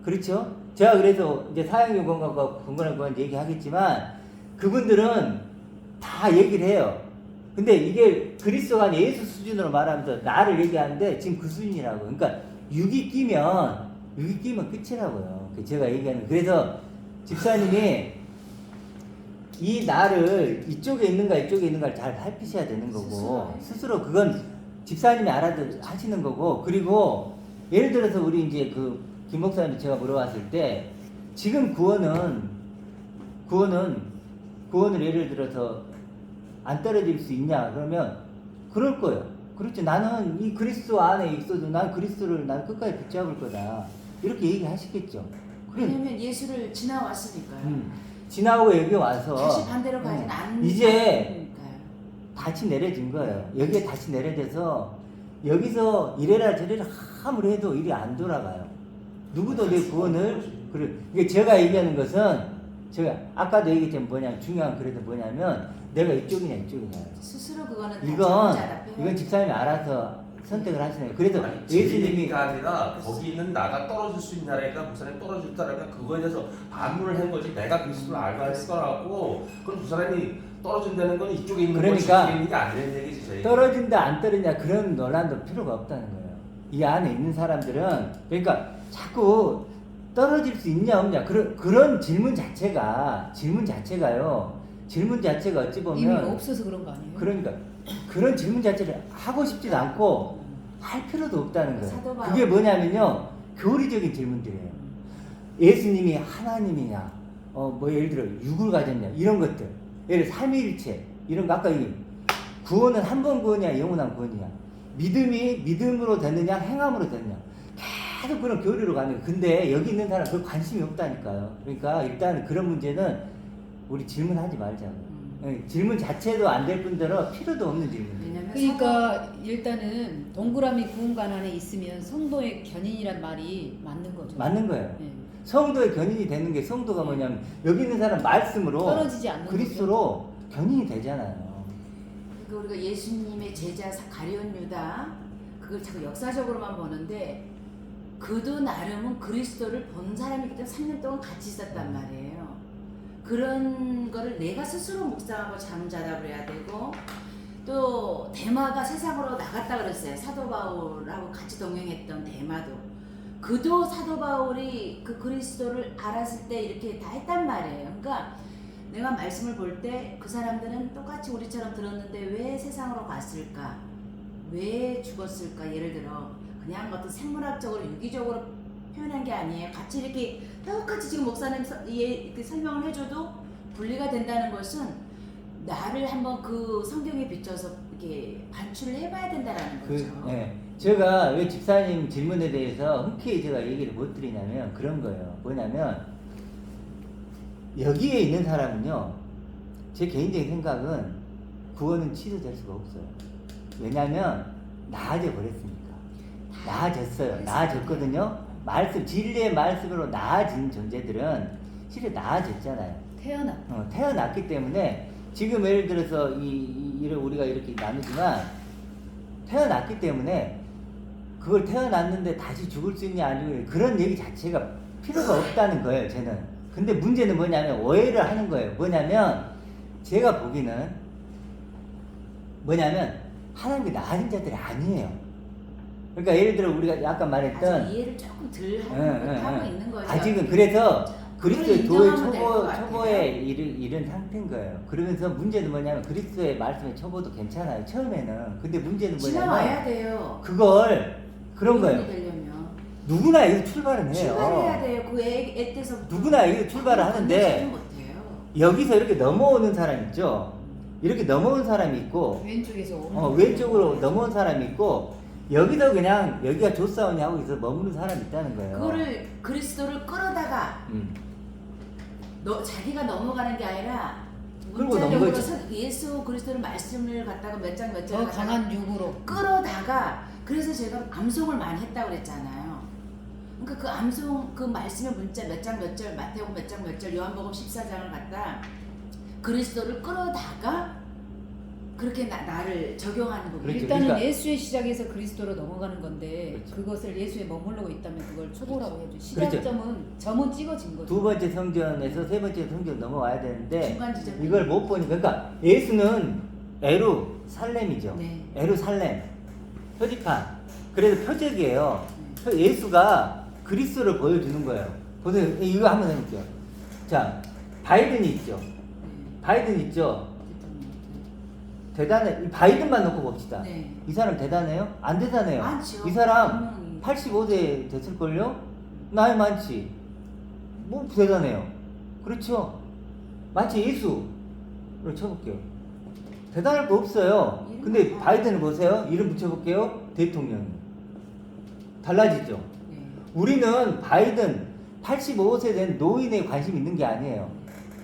그렇죠? 제가 그래서 이제 사형요건과 건강한 얘기하겠지만 그분들은 다 얘기를 해요. 근데 이게 그리스도가 아닌 예수 수준으로 말하면서 나를 얘기하는데 지금 그 수준이라고. 그러니까 육이 끼면 끝이라고요. 제가 얘기하는. 그래서 집사님이 이 나를 이쪽에 있는가 이쪽에 있는가를 잘 살피셔야 되는 거고 스스로 그건 집사님이 알아서 하시는 거고 그리고 예를 들어서 우리 이제 그 김 목사님 제가 물어봤을 때 지금 구원을 예를 들어서 안 떨어질 수 있냐 그러면 그럴 거예요. 그렇지. 나는 이 그리스도 안에 있어도 난 그리스도를 난 끝까지 붙잡을 거다. 이렇게 얘기하시겠죠. 왜냐면 예수를 지나왔으니까요. 지나고 여기 와서 다시 반대로 가진 않는 이제 다시 내려진 거예요. 여기에 다시 내려져서 여기서 이래라 저래라 아무리 해도 일이 안 돌아가요. 누구도 내 구원을 그래. 이게 제가 얘기하는 것은 제가 아까도 얘기했지만 뭐냐 중요한 그래도 뭐냐면 내가 이쪽이냐 이쪽이냐. 스스로 그거는 이건 집사님이 알아서 선택을 하시네요. 그래서 아니, 예수님이 제의가 아니라 거기 있는 나가 떨어질 수 있나라니까 목사님 떨어질 사람이니까 그거에 대해서 반문을 한 거지 내가 그리스도를 알고 했더라고 그럼 그 사람이 떨어진다는 건 이쪽에 있는 거지 그러니까 이쪽에 있는 게 아니라는 얘기지 저희가. 떨어진다 안 떨어진다 그런 논란도 필요가 없다는 거예요. 이 안에 있는 사람들은 그러니까 자꾸 떨어질 수 있냐 없냐 그런 질문 자체가요. 질문 자체가 어찌 의미가 보면 없어서 그런 거 아니에요? 그러니까 그런 질문 자체를 하고 싶지도 않고 할 필요도 없다는 거예요. 사도 바울. 그게 뭐냐면요 교리적인 질문들이에요. 예수님이 하나님이냐, 뭐 예를 들어 육을 가졌냐 이런 것들, 예를 들어 삼위일체 이런 거 아까 얘기 구원은 한 번 구원이야 영원한 구원이야. 믿음이 믿음으로 되느냐 행함으로 되느냐 계속 그런 교리로 가는 거예요. 근데 여기 있는 사람 별 관심이 없다니까요. 그러니까 일단 그런 문제는 우리 질문하지 말자고요. 질문 자체도 안 될 뿐더러 필요도 없는 질문이에요. 왜냐면 그러니까 일단은 동그라미 구원관 안에 있으면 성도의 견인이란 말이 맞는 거죠. 맞는 거예요. 네. 성도의 견인이 되는 게 성도가 뭐냐면 여기 있는 사람 말씀으로 떨어지지 않는 그리스도로 견인이 되잖아요. 그러니까 우리가 예수님의 제자 가룟 유다 그걸 자꾸 역사적으로만 보는데 그도 나름은 그리스도를 본 사람이기 때문에 3년 동안 같이 있었단 말이에요. 그런 거를 내가 스스로 묵상하고 잠자답을 해야 되고 또 대마가 세상으로 나갔다 그랬어요. 사도 바울하고 같이 동행했던 대마도 그도 사도 바울이 그 그리스도를 알았을 때 이렇게 다 했단 말이에요. 그러니까 내가 말씀을 볼 때 그 사람들은 똑같이 우리처럼 들었는데 왜 세상으로 갔을까? 왜 죽었을까? 예를 들어 그냥 어떤 생물학적으로 유기적으로 표현한 게 아니에요. 같이 이렇게 똑같이 지금 목사님 이렇게 설명을 해줘도 분리가 된다는 것은 나를 한번 그 성경에 비춰서 이렇게 반출을 해봐야 된다라는 거죠. 제가 왜 집사님 질문에 대해서 흔쾌히 제가 얘기를 못 드리냐면 그런 거예요. 뭐냐면 여기에 있는 사람은요, 제 개인적인 생각은 구원은 취소될 수가 없어요. 왜냐면 나아져 버렸으니까. 나아졌어요. 나아졌거든요. 말씀, 진리의 말씀으로 나아진 존재들은 실제 나아졌잖아요. 태어났기 때문에 지금 예를 들어서 우리가 이렇게 나누지만 태어났기 때문에 그걸 태어났는데 다시 죽을 수 있냐 아니냐 그런 얘기 자체가 필요가 없다는 거예요. 쟤는. 근데 문제는 뭐냐면 오해를 하는 거예요. 뭐냐면 제가 보기는 하나님께 나아진 자들이 아니에요. 그러니까 예를 들어 우리가 아까 말했던 이해를 조금 덜 하고 있는 거죠. 아직은 그래서 그리스도의 도의 초보에 같아요. 이른 상태인 거예요. 그러면서 문제는 뭐냐면 그리스도의 말씀의 초보도 괜찮아요. 처음에는. 근데 문제는 지나와야 뭐냐면 돼요. 그런 거예요. 되려면. 누구나 여기서 출발은 해요. 출발해야 돼요. 그 애 때서 누구나 여기서 출발을 하는데 여기서 이렇게 넘어오는 사람 있죠. 이렇게 넘어온 사람이 있고 왼쪽에서 왼쪽으로 넘어온 사람이 있고 여기서 그냥 여기가 조사원이 하고 있어 머무는 사람이 있다는 거예요. 그거를 그리스도를 끌어다가 자기가 넘어가는 게 아니라 문자적으로 예수 그리스도를 말씀을 갖다가 몇 장 더 강한 육으로 끌어다가 그래서 제가 암송을 많이 했다고 그랬잖아요. 그러니까 그 암송 그 말씀의 문자 몇 장 몇 절 마태복음 몇 장 몇 절 요한복음 14장을 갖다 그리스도를 끌어다가 그렇게 나를 적용하는 부분. 그렇죠. 일단은 그러니까 예수의 시작에서 그리스도로 넘어가는 건데 그렇죠. 그것을 예수에 머물러고 있다면 그걸 초보라고 해야죠. 그렇죠. 점은 찍어진 거죠. 두 번째 성전에서 세 번째 성전 넘어와야 되는데 중간 지점. 이걸 못 보니까 그러니까 예수는 에루살렘이죠. 네. 에루살렘 표지판. 그래서 표적이에요. 예수가 그리스도를 보여주는 거예요. 보세요. 이거 한번 해볼게요. 자, 바이든이 있죠. 바이든 있죠. 대단해. 이 바이든만 놓고 봅시다. 네. 이 사람 대단해요? 안 대단해요. 많죠. 이 사람 85세 됐을걸요? 나이 많지. 뭐 대단해요. 그렇죠? 마치 예수를 쳐볼게요. 대단할 거 없어요. 근데 바이든을 보세요. 이름 붙여볼게요. 대통령. 달라지죠? 네. 우리는 바이든 85세 된 노인에 관심 있는 게 아니에요.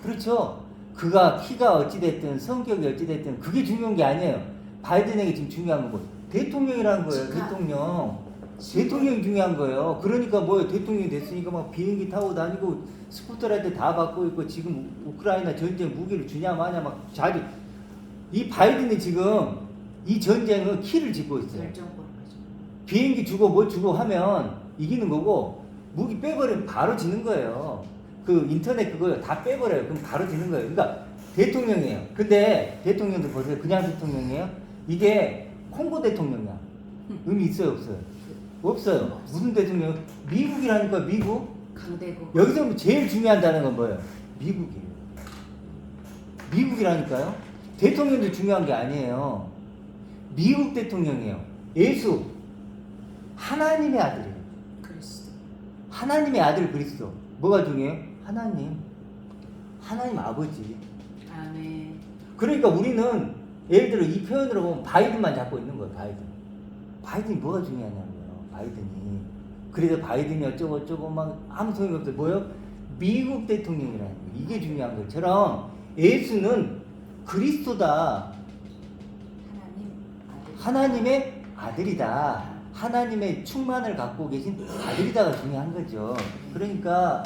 그렇죠? 그가 키가 어찌됐든 성격이 어찌됐든 그게 중요한 게 아니에요. 바이든에게 지금 중요한 건 뭐? 대통령이라는 거예요. 직함. 대통령. 대통령이 중요한 거예요. 그러니까 뭐예요? 대통령이 됐으니까 막 비행기 타고 다니고 스포트라이트 다 받고 있고 지금 우크라이나 전쟁 무기를 주냐 마냐 막 자기 이 바이든이 지금 이 전쟁은 키를 짚고 있어요. 결정권 가지고. 비행기 주고 뭐 주고 하면 이기는 거고 무기 빼버리면 바로 지는 거예요. 그 인터넷 그거요 다 빼버려요. 그럼 바로 지는 거예요. 그러니까 대통령이에요. 근데 대통령도 보세요. 그냥 대통령이에요. 이게 콩고 대통령이야. 의미 있어요 없어요? 없어요. 무슨 대통령? 미국이라니까 미국. 강대국. 여기서 제일 중요한 단어가 뭐예요? 미국이에요. 미국이라니까요. 대통령도 중요한 게 아니에요. 미국 대통령이에요. 예수 하나님의 아들이에요. 그리스도. 하나님의 아들 그리스도. 뭐가 중요해요? 하나님 아버지. 아멘. 그러니까 우리는 예를 들어 이 표현으로 보면 바이든만 잡고 있는 거예요. 바이든이 뭐가 중요하냐고요. 바이든이. 그래서 바이든이 어쩌고 막 아무 소용이 없어요. 뭐요? 미국 대통령이라는 거예요. 이게 중요한 것처럼 예수는 그리스도다. 하나님의 아들이다. 하나님의 충만을 갖고 계신 아들이다가 중요한 거죠. 그러니까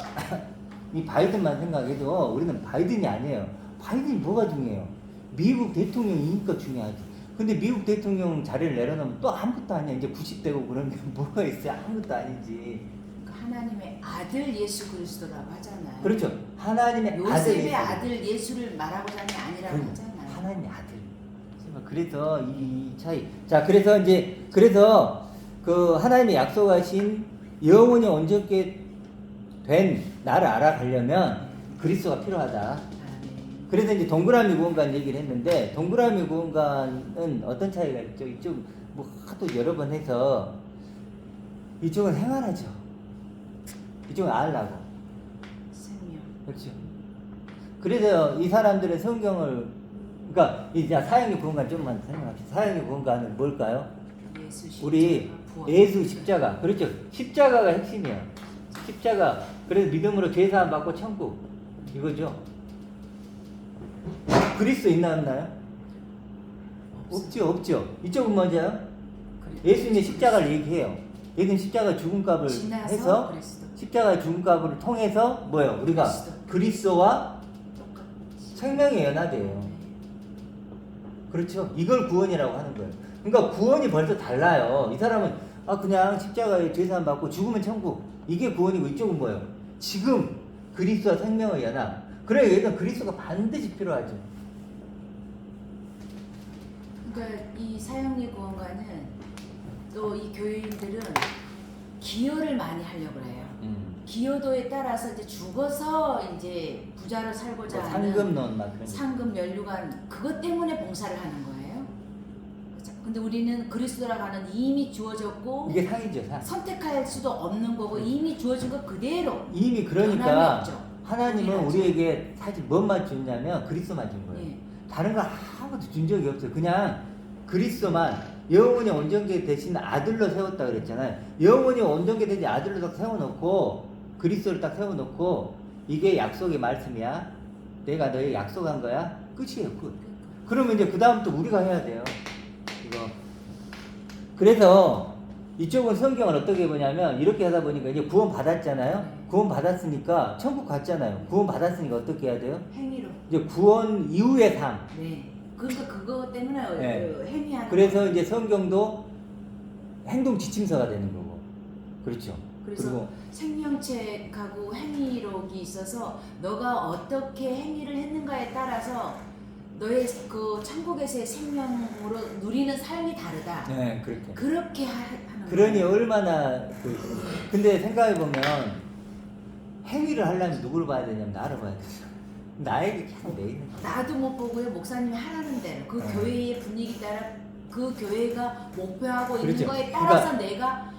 이 바이든만 생각해도 우리는 바이든이 아니에요. 바이든이 뭐가 중요해요? 미국 대통령이니까 중요하지. 근데 미국 대통령 자리를 내려놓으면 또 아무것도 아니야. 이제 90대고 그런 게 뭐가 있어요? 아무것도 아니지. 하나님의 아들 예수 그리스도라고 하잖아요. 그렇죠. 하나님의 아들. 요셉의 아들 예수를 말하고자 하는 게 아니라고 그러니까 하잖아요. 하나님의 아들. 그래서 이 차이. 자, 그래서 그 하나님의 약속하신 영원히 온전케 된 나를 알아가려면 그리스도가 필요하다. 아멘. 그래서 이제 동그라미 구원관 얘기를 했는데 동그라미 구원관은 어떤 차이가 있죠? 이쪽 뭐 하도 여러 번 해서 이쪽은 행하라죠. 이쪽은 알라고. 생명. 그렇죠. 그래서 이 사람들의 성경을 그러니까 이제 사형의 구원관 좀만 설명합시다. 사형의 구원관은 뭘까요? 예수 십자가, 우리 부활. 예수 십자가. 그렇죠. 십자가가 핵심이에요. 십자가. 그래서 믿음으로 죄사함 받고 천국. 이거죠. 그리스도 있나 없나요? 없죠. 이쪽은 뭐죠? 예수님의 십자가를 얘기해요. 예수님 십자가 죽음값을 지나서 해서 그리스도. 십자가 죽음값을 통해서 뭐예요? 우리가 그리스도와 똑같이. 생명이 연합돼요. 그렇죠? 이걸 구원이라고 하는 거예요. 그러니까 구원이 벌써 달라요. 이 사람은 그냥 십자가에 죄사함 받고 죽으면 천국. 이게 구원이고 이쪽은 뭐예요? 지금 그리스도와 생명의 연합. 그래 얘는 그리스도가 반드시 필요하죠. 그러니까 이 사형리 구원관은 또 이 교회인들은 기여를 많이 하려고 해요. 기여도에 따라서 이제 죽어서 이제 부자로 살고자 하는 상금론 막 그런 거. 상금 연류관 그것 때문에 봉사를 하는 거예요. 그렇죠? 근데 우리는 그리스도라고 하는 이미 주어졌고 이게 상이죠, 상. 선택할 수도 없는 거고 이미 주어진 거 그대로 이미 변함이 그러니까 없죠. 하나님은 우리가 우리에게 사실 뭔만 줬냐면 그리스도만 준 거예요. 예. 다른 거 아무것도 준 적이 없어요. 그냥 그리스도만 영원히 온전케 되신 아들로 세웠다 그랬잖아요. 영원히 온전케 되신 아들로 딱 세워놓고 그리스도를 딱 세워놓고 이게 약속의 말씀이야. 내가 너에게 약속한 거야. 끝이에요. 끝. 그러면 이제 그 다음 또 우리가 해야 돼요. 이거. 그래서 이쪽은 성경을 어떻게 보냐면 이렇게 하다 보니까 이제 구원 받았잖아요. 구원 받았으니까 천국 갔잖아요. 구원 받았으니까 어떻게 해야 돼요? 행위로. 이제 구원 이후의 삶. 네. 그러니까 그거 때문에 네. 그 행위하는 그래서 거예요. 이제 성경도 행동 지침서가 되는 거고. 그렇죠. 그래서 그리고 생명책하고 행위록이 있어서 너가 어떻게 행위를 했는가에 따라서 너의 그 천국에서의 생명으로 누리는 삶이 다르다. 네, 그렇게. 그렇게 하는 그러니 거예요. 얼마나 근데 생각해 보면 행위를 하려면 누구를 봐야 되냐면 나를 봐야 되죠. 나에게 계속 내 있는 거야. 나도 못 보고요. 목사님이 하라는 대로 그 네. 교회의 분위기 따라 그 교회가 목표하고 그렇죠. 있는 거에 따라서 내가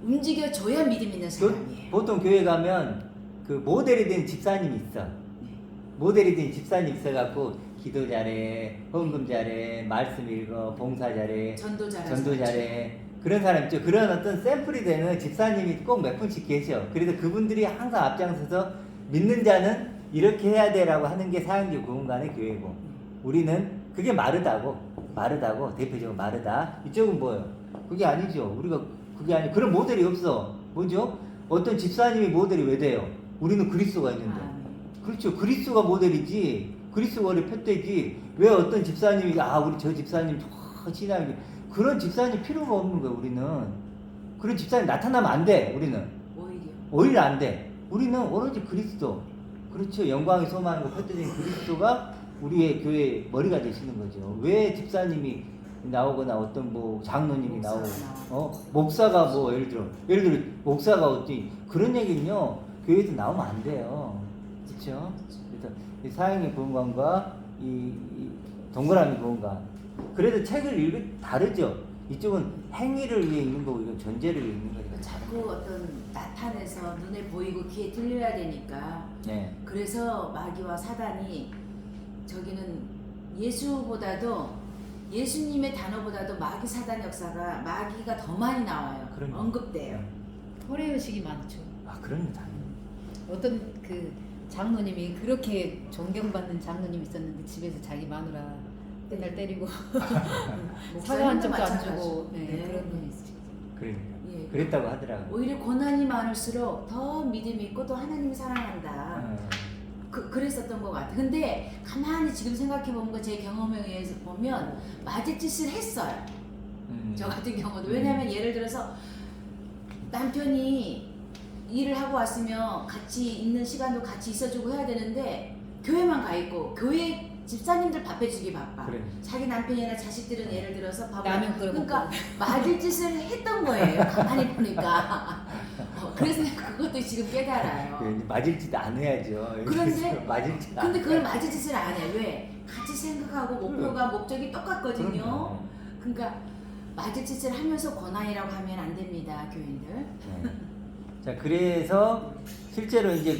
움직여줘야 믿음 있는 사람이에요. 보통 교회 가면 그 모델이 된 집사님이 있어. 모델이 된 집사님 있어갖고 기도 잘해, 헌금 잘해, 말씀 읽어, 봉사 잘해, 전도 잘하는 전도 잘해. 그런 사람 있죠. 그런 어떤 샘플이 되는 집사님이 꼭 몇 분씩 계셔. 그래서 그분들이 항상 앞장서서 믿는 자는 이렇게 해야 돼라고 하는 게 사형제 구원관의 교회고, 우리는 그게 마르다고 대표적으로 마르다. 이쪽은 뭐예요? 그게 아니죠. 우리가 그게 아니. 그런 모델이 없어. 뭐죠? 어떤 집사님이 모델이 왜 돼요? 우리는 그리스도가 있는데. 그렇죠. 그리스도가 모델이지. 그리스도가 우리 표대지. 왜 어떤 집사님이 우리 저 집사님 신앙이 그런 집사님 필요가 없는 거예요. 우리는 그런 집사님 나타나면 안 돼. 우리는 오히려 안 돼. 우리는 오로지 그리스도. 그렇죠. 영광이 소망이고 표대적인 그리스도가 우리의 교회의 머리가 되시는 거죠. 왜 집사님이 나오거나 어떤 뭐 장로님이 나오고 목사가 뭐 예를 들어 목사가 어찌 그런 얘기는요 교회에서 나오면 안 돼요. 그렇죠? 그래서 이 사형의 구원관과 이 동그라미 구원관. 그래도 책을 읽을 다르죠. 이쪽은 행위를 위해 읽는 거고 이건 존재를 위해 읽는 거니까. 자꾸 어떤 나타내서 눈에 보이고 귀에 들려야 되니까. 네. 그래서 마귀와 사단이 저기는 예수보다도 예수님의 단어보다도 마귀 사단 역사가 마귀가 더 많이 나와요. 그럼요. 언급돼요. 허례의식이 많죠. 그럽니다. 어떤 그 장로님이 그렇게 존경받는 장로님이 있었는데 집에서 자기 마누라 맨날 때리고 사과 한 짝도 안 주고 그런 분이 있으시죠. 그러니까 예. 그랬다고 하더라고요. 오히려 고난이 많을수록 더 믿음이 있고 또 하나님을 사랑한다. 그랬었던 것 같아요. 근데 가만히 지금 생각해 보면 제 경험에 의해서 보면 맞을 짓을 했어요. 저 같은 경우도. 왜냐하면 예를 들어서 남편이 일을 하고 왔으면 같이 있는 시간도 같이 있어주고 해야 되는데 교회만 가 있고 교회 집사님들 밥 해주기 바빠. 그래. 자기 남편이나 자식들은 예를 들어서 밥을 라면 끓여 그러니까 맞을 짓을 했던 거예요. 가만히 보니까. 그래서 그것도 지금 깨달아요. 맞을 짓 안 해야죠. 그런데 맞을 짓 근데 그걸 맞을 짓을 안 해. 왜? 같이 생각하고 목표가 목적이 똑같거든요. 그럼요. 그러니까 맞을 짓을 하면서 권한이라고 하면 안 됩니다, 교인들. 네. 자, 그래서 실제로 이제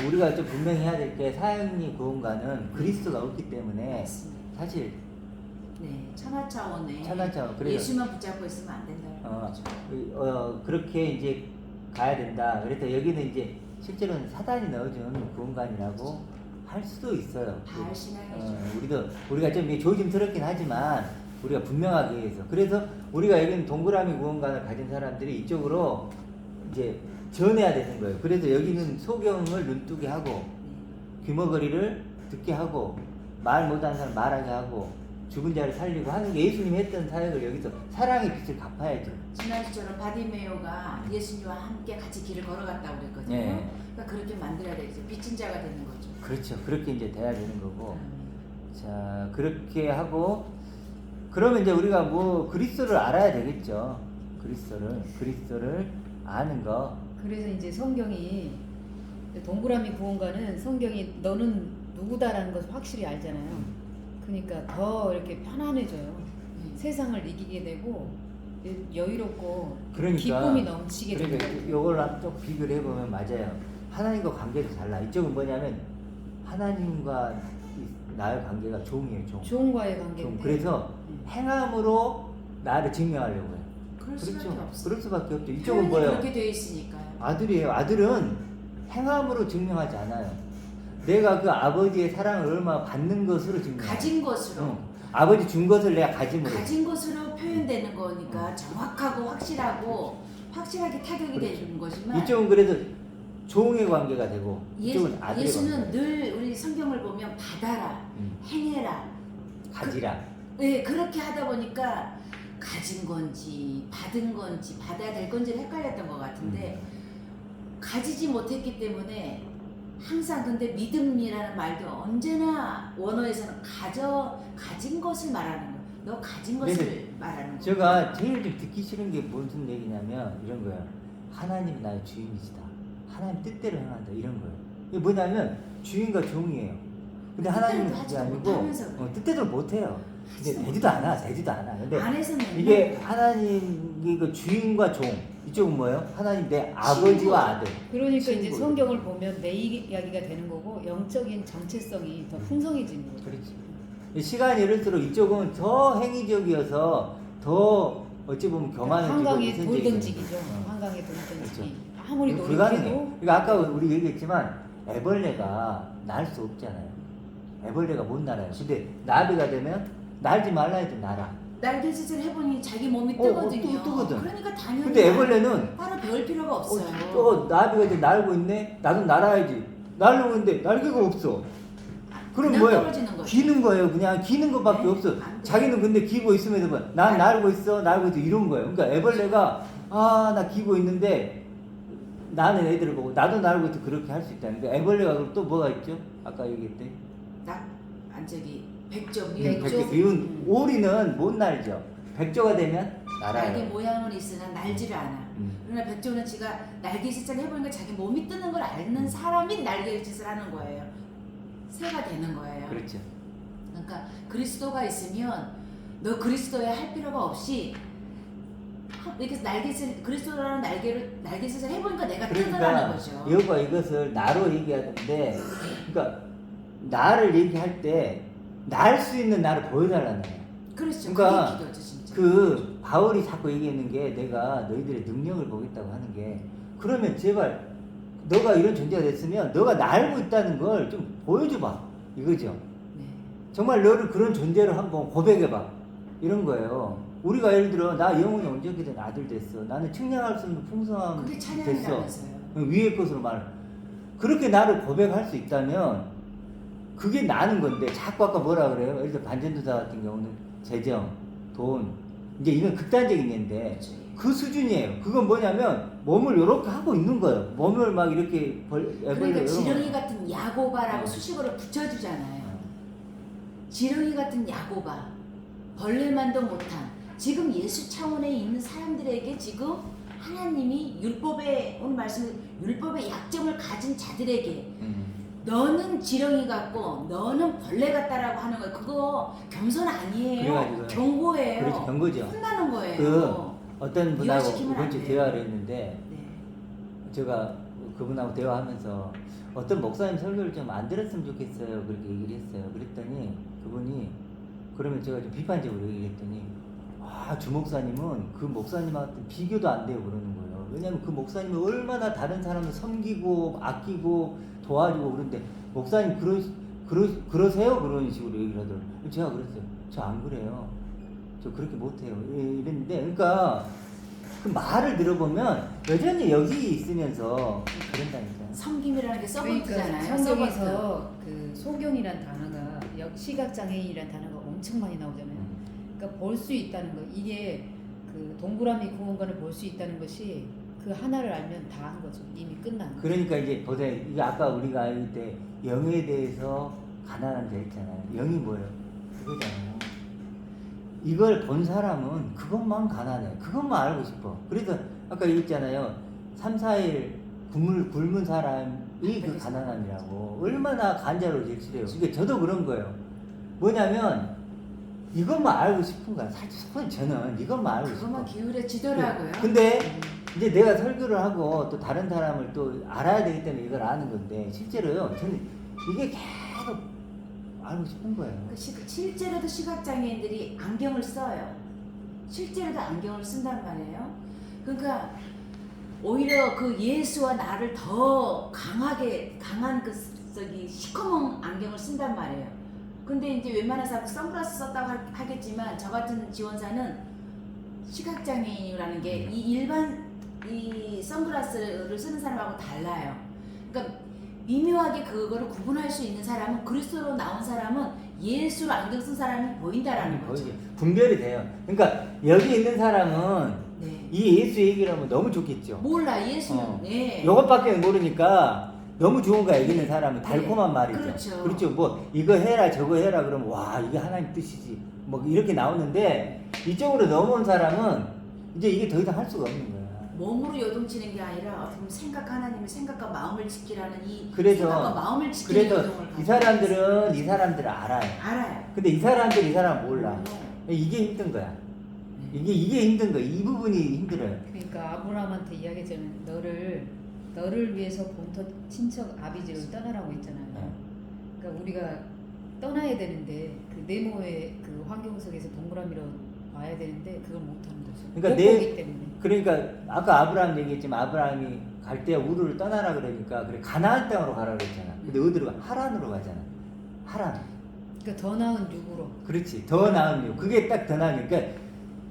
우리가 좀 분명히 해야 될 게 사형리 구원관은 그리스도가 없기 때문에 맞습니다. 사실 네, 천하 차원에 그래요. 예수만 붙잡고 있으면 안 된다는 거죠. 그렇게 이제 가야 된다. 그래서 여기는 이제 실제로는 사단이 넣어준 구원관이라고 할 수도 있어요. 발 신앙이죠. 우리가 좀 조심스럽긴 하지만 우리가 분명하기 위해서. 그래서 우리가 여기는 동그라미 구원관을 가진 사람들이 이쪽으로 이제 전해야 되는 거예요. 그래서 여기는 소경을 눈뜨게 하고 귀머거리를 듣게 하고 말 못하는 사람 말하게 하고 죽은 자를 살리고 하는 게 예수님이 했던 사역을 여기서 사랑의 빛을 갚아야죠. 지난주처럼 바디메오가 예수님과 함께 같이 길을 걸어갔다고 그랬거든요. 네. 그러니까 그렇게 만들어야 되죠. 빚진 자가 되는 거죠. 그렇죠. 그렇게 이제 돼야 되는 거고. 자, 그렇게 하고 그러면 이제 우리가 뭐 그리스도를 알아야 되겠죠. 그리스도를 아는 거. 그래서 이제 성경이 동그라미 구원가는 성경이 너는 누구다라는 것을 확실히 알잖아요. 그러니까 더 이렇게 편안해져요. 세상을 이기게 되고 여유롭고 그러니까, 기쁨이 넘치게 되는 그러니까 거예요. 이걸 또 비교를 해보면 맞아요. 하나님과 관계도 달라. 이쪽은 뭐냐면 하나님과 나의 관계가 종이에요. 종과의 관계인데. 그래서 행함으로 나를 증명하려고 해요. 그럴 수밖에 없어요. 그럴 수밖에 없죠. 이쪽은 표현이 뭐예요? 그렇게 되어 있으니까요. 아들이에요. 아들은 행함으로 증명하지 않아요. 내가 그 아버지의 사랑을 얼마나 받는 것으로 증명해요. 가진 것으로. 아버지 준 것을 내가 가짐으로. 가진 것으로 표현되는 거니까 정확하고 확실하게 타격이 되는 거지만 이쪽은 그래도 종의 관계가 되고 이쪽은 아들의 예수는 관계. 늘 우리 성경을 보면 받아라, 행해라, 가지라. 네, 그렇게 하다 보니까 가진 건지 받은 건지 받아야 될 건지를 헷갈렸던 것 같은데 가지지 못했기 때문에 항상 근데 믿음이라는 말도 언제나 원어에서는 가진 것을 말하는 거예요. 너 가진 것을 말하는 거예요. 제가 제일 좀 듣기 싫은 게 무슨 얘기냐면 이런 거예요. 하나님이 나의 주인이시다. 하나님 뜻대로 행한다. 이런 거예요. 이게 뭐냐면 주인과 종이에요. 근데 하나님은 그게 아니고 뜻대로 못해요. 근데 되지도 않아. 근데 안에서는 이게 하나님이 그 주인과 종 이쪽은 뭐예요? 하나님 내 아버지와 아들. 그러니까 이제 친구. 성경을 보면 내 이야기가 되는 거고 영적인 정체성이 더 풍성해지는 거죠. 그렇지. 시간이 이럴수록 이쪽은 더 행위적이어서 더 어찌 보면 교만해지고 한강에 위선적이고. 돌던지기죠. 한강에 돌던지기. 그렇죠. 아무리 불가능해요. 노력해도 그러니까 아까 우리 얘기했지만 애벌레가 날 수 없잖아요. 애벌레가 못 날아요. 근데 나비가 되면 날지 말라 해도 날아. 날개짓을 해보니 자기 몸이 뜨거든요. 뜨거든. 그러니까 당연히 근데 애벌레는 따로 배울 필요가 없어요. 나비가 이제 날고 있네. 나도 날아야지. 날고 있는데 날개가 없어. 그럼 그냥 뭐예요? 떨어지는 거죠. 기는 거예요. 그냥 기는 것밖에 네, 없어. 안 돼. 자기는 근데 기고 있으면서 뭐, 난 날고 있어, 날고 있어 이런 거예요. 그러니까 애벌레가 나 기고 있는데 나는 애들을 보고 나도 날고 있어 그렇게 할 수 있다. 그러니까 애벌레가 그럼 또 뭐가 있죠? 아까 얘기했대. 백조 백조. 미운 오리는 못 날죠. 백조가 되면 날개 날아요. 모양은 있으나 날지를 않아. 그러나 백조는 지가 날개짓을 해보니까 자기 몸이 뜨는 걸 아는 사람이 날개짓을 하는 거예요. 새가 되는 거예요. 그렇죠. 그러니까 그리스도가 있으면 너 그리스도에 할 필요가 없이 이렇게 그리스도라는 날개짓을 해보니까 내가 뜨더라는 그러니까 거죠. 여가 이것을 나로 얘기하는데, 그러니까 나를 얘기할 때 날 수 있는 나를 보여달라는 거야. 그렇죠. 그러니까 그게 기도죠, 진짜. 그 바울이 자꾸 얘기하는 게 내가 너희들의 능력을 보겠다고 하는 게, 그러면 제발 너가 이런 존재가 됐으면 너가 날고 있다는 걸 좀 보여줘봐 이거죠. 네. 정말 너를 그런 존재로 한번 고백해봐 이런 거예요. 우리가 예를 들어 나 영혼이 온전히 아들 됐어. 나는 측량할 수 없는 풍성함 그게 됐어. 찬양이라면서요. 위의 것으로 말. 그렇게 나를 고백할 수 있다면 그게 나는 건데 자꾸 아까 뭐라 그래요? 예를 들어 반전도사 같은 경우는 재정, 돈 이제 이건 극단적인 예인데 그렇죠. 그 수준이에요. 그건 뭐냐면 몸을 이렇게 하고 있는 거예요. 몸을 막 이렇게 그러니까 지렁이 같은 야고바라고 어. 수식어를 붙여주잖아요. 지렁이 같은 야고바, 벌레만도 못한 지금 예수 차원에 있는 사람들에게 지금 하나님이 율법의 오늘 말씀 율법의 약점을 가진 자들에게 너는 지렁이 같고 너는 벌레 같다라고 하는 거예요. 그거 겸손 아니에요. 그래가지고요. 경고예요. 그렇죠. 경고죠. 혼나는 거예요. 그 어떤 분하고 이해시키면 이번 안 주 돼요. 대화를 했는데 네. 제가 그분하고 대화하면서 어떤 목사님 설교를 좀 안 들었으면 좋겠어요. 그렇게 얘기를 했어요. 그랬더니 그분이 그러면 제가 좀 비판적으로 얘기했더니 주 목사님은 그 목사님한테 비교도 안 돼요 그러는 거예요. 왜냐면 그 목사님은 얼마나 다른 사람을 섬기고 아끼고 도와주고 그런데 목사님 그러세요? 그런 식으로 얘기를 하더라고요. 제가 그랬어요. 저 안 그래요. 저 그렇게 못해요. 이랬는데 그러니까 그 말을 들어보면 여전히 여기 있으면서 그런다니까. 섬김이라는 게 그러니까 서번트잖아요. 성경에서 그 소경이란 단어가 시각장애인이란 단어가 엄청 많이 나오잖아요. 그러니까 볼 수 있다는 거, 이게 그 동그라미 구멍관을 볼 수 있다는 것이 그 하나를 알면 다 한 거죠. 이미 끝난 거죠. 그러니까 이제 보세요. 이게 아까 우리가 알 때 영에 대해서 가난한 자 있잖아요. 영이 뭐예요? 그거잖아요. 이걸 본 사람은 그것만 가난해. 그것만 알고 싶어. 그래서 아까 얘기했잖아요. 3, 4일 굶은 사람이 그 가난함이라고. 얼마나 간절로 제출해요. 그러니까 저도 그런 거예요. 뭐냐면 이것만 알고 싶은 거야. 사실 저는 이것만 알고 싶어. 그것만 기울여지더라고요. 근데 이제 내가 설교를 하고 또 다른 사람을 또 알아야 되기 때문에 이걸 아는 건데 실제로요. 저는 이게 계속 알고 싶은 거예요. 실제로도 시각장애인들이 안경을 써요. 실제로도 안경을 쓴단 말이에요. 그러니까 오히려 그 예수와 나를 더 강한 그 시커먼 안경을 쓴단 말이에요. 근데 이제 웬만한 사람 선글라스 썼다고 하겠지만 저 같은 지원사는 시각장애인이라는 게 이 일반 이 선글라스를 쓰는 사람하고 달라요. 그러니까 미묘하게 그거를 구분할 수 있는 사람은 그리스도로 나온 사람은 예수로 안경 쓴 사람이 보인다라는 거죠. 분별이 돼요. 그러니까 여기 있는 사람은 네. 이 예수 얘기를 하면 너무 좋겠죠. 몰라 예수는. 네. 이것밖에 모르니까 너무 좋은 거야. 여기 있는 사람은 달콤한 말이죠. 그렇죠. 뭐 이거 해라 저거 해라 그러면 와 이게 하나님 뜻이지. 뭐 이렇게 나오는데 이쪽으로 넘어온 사람은 이제 이게 더 이상 할 수가 없는 거야. 몸으로 요동치는 게 아니라 어떻게 보면 하나님의 생각과 마음을 지키라는 이 그래서 생각과 마음을 지키는 그래서 요동을 이 사람들은 알아요. 알아요. 근데 이 사람은 몰라. 네. 이게 힘든 거야. 네. 이게 힘든 거야. 이 부분이 힘들어요. 그러니까 아브라함한테 이야기했잖아요. 너를 위해서 본토 친척 아비지를 떠나라고 했잖아요. 네. 그러니까 우리가 떠나야 되는데 그 네모의 그 환경 속에서 동그라미로 와야 되는데 그걸 못하는 거죠. 그러니까 못 보기 때문에. 그러니까 아까 아브라함 얘기했지만 아브라함이 갈 때 우르를 떠나라 그러니까 그래 가나안 땅으로 가라 그랬잖아. 근데 어디로 가? 하란으로 가잖아. 하란. 그러니까 더 나은 육으로. 그렇지. 더 나은 유. 그게 딱 더 나은 유. 그러니까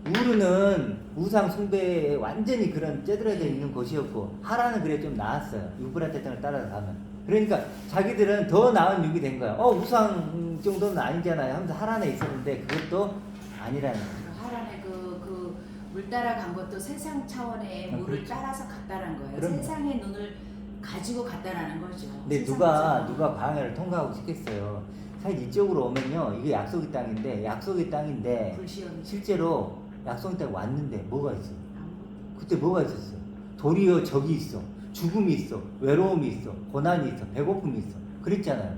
우르는 우상 숭배에 완전히 그런 쩌들어져 있는 곳이었고 하란은 그래 좀 나았어요. 유브라데 땅을 따라서 가면. 그러니까 자기들은 더 나은 육이 된 거야. 우상 정도는 아니잖아요. 하면서 하란에 있었는데 그것도 아니라는 거야. 하란에 물 따라간 것도 세상 차원의 물을 그렇죠. 따라서 갔다는 거예요. 그럼요. 세상의 눈을 가지고 갔다라는 거죠. 근데 세상 누가 거죠. 광야를 통과하고 싶겠어요. 사실 이쪽으로 오면요. 이게 약속의 땅인데 불시험이 실제로 약속의 땅에 왔는데 뭐가 있어? 아무것도 그때 뭐가 있었어? 도리어 적이 있어. 죽음이 있어. 외로움이 있어. 고난이 있어. 배고픔이 있어. 그랬잖아요.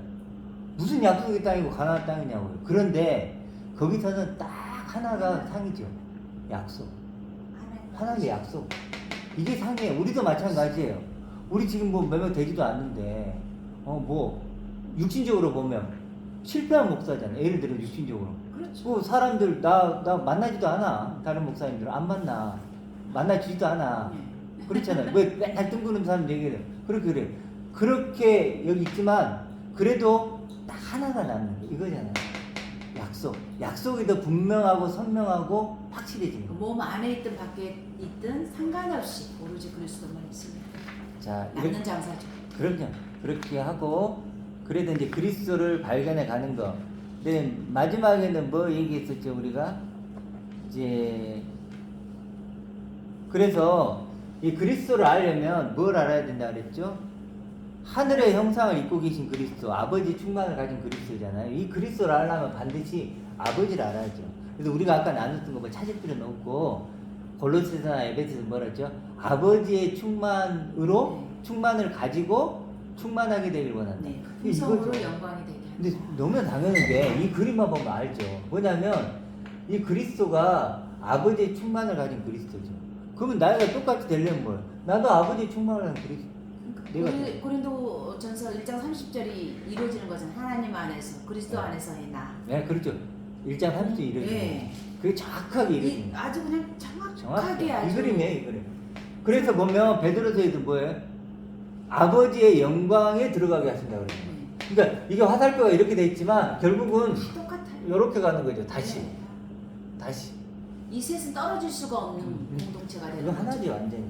무슨 약속의 땅이고 가나안 땅이냐고요. 그런데 거기서는 딱 하나가 상이죠. 약속. 하나님의 약속. 이게 상이에요. 우리도 마찬가지예요. 우리 지금 뭐 몇 명 되지도 않는데 육신적으로 보면 실패한 목사잖아요. 예를 들어 육신적으로. 그렇죠. 뭐 사람들 나 만나지도 않아. 다른 목사님들 안 만나지도 않아. 네. 그렇잖아요. 왜 맨날 뜬구름 사람 얘기해요. 그렇게 여기 있지만 그래도 딱 하나가 남는 거 이거잖아요. 약속이 더 분명하고 선명하고 확실해지는 거. 몸 안에 있든 밖에 있든 상관없이 오로지 그리스도만 있으면 자, 남는 장사죠. 그럼요. 그렇게 하고 그래도 이제 그리스도를 발견해 가는 거. 근데 마지막에는 뭐 얘기했었죠 우리가? 이제 그래서 이 그리스도를 알려면 뭘 알아야 된다 그랬죠? 하늘의 형상을 입고 계신 그리스도, 아버지 충만을 가진 그리스도잖아요. 이 그리스도를 알려면 반드시 아버지를 알아야죠. 그래서 우리가 아까 나눴던 거 뭐 찾을 필요는 없고 골로새서나 에베소서 뭐랬죠? 아버지의 충만으로 충만을 가지고 충만하게 되길 원한다. 네. 이게 풍성으로 이거죠. 영광이 되게 근데 하는 너무 당연한 게 이 그림만 보면 알죠. 뭐냐면 이 그리스도가 아버지의 충만을 가진 그리스도죠. 그러면 나이가 똑같이 되려면 뭐야? 나도 아버지의 충만을 가진 그리스도. 내가 고린도전서 1장 30절이 이루어지는 것은 하나님 안에서 그리스도 안에서의 나. 네, 그렇죠. 1장 30절 이루어지는 네. 그게 정확하게 이루어지는 거예요. 아주 그냥 정확하게 정확하게. 아주 이 그림이에요, 이 그림. 그래서 보면 베드로서에도 뭐예요? 아버지의 영광에 들어가게 하신다고 그래요. 네. 그러니까 이게 화살표가 이렇게 돼 있지만 결국은 똑같아요. 이렇게 가는 거죠. 다시. 네. 다시. 이 셋은 떨어질 수가 없는 공동체가 되는 이거 거죠. 하나지 완전히.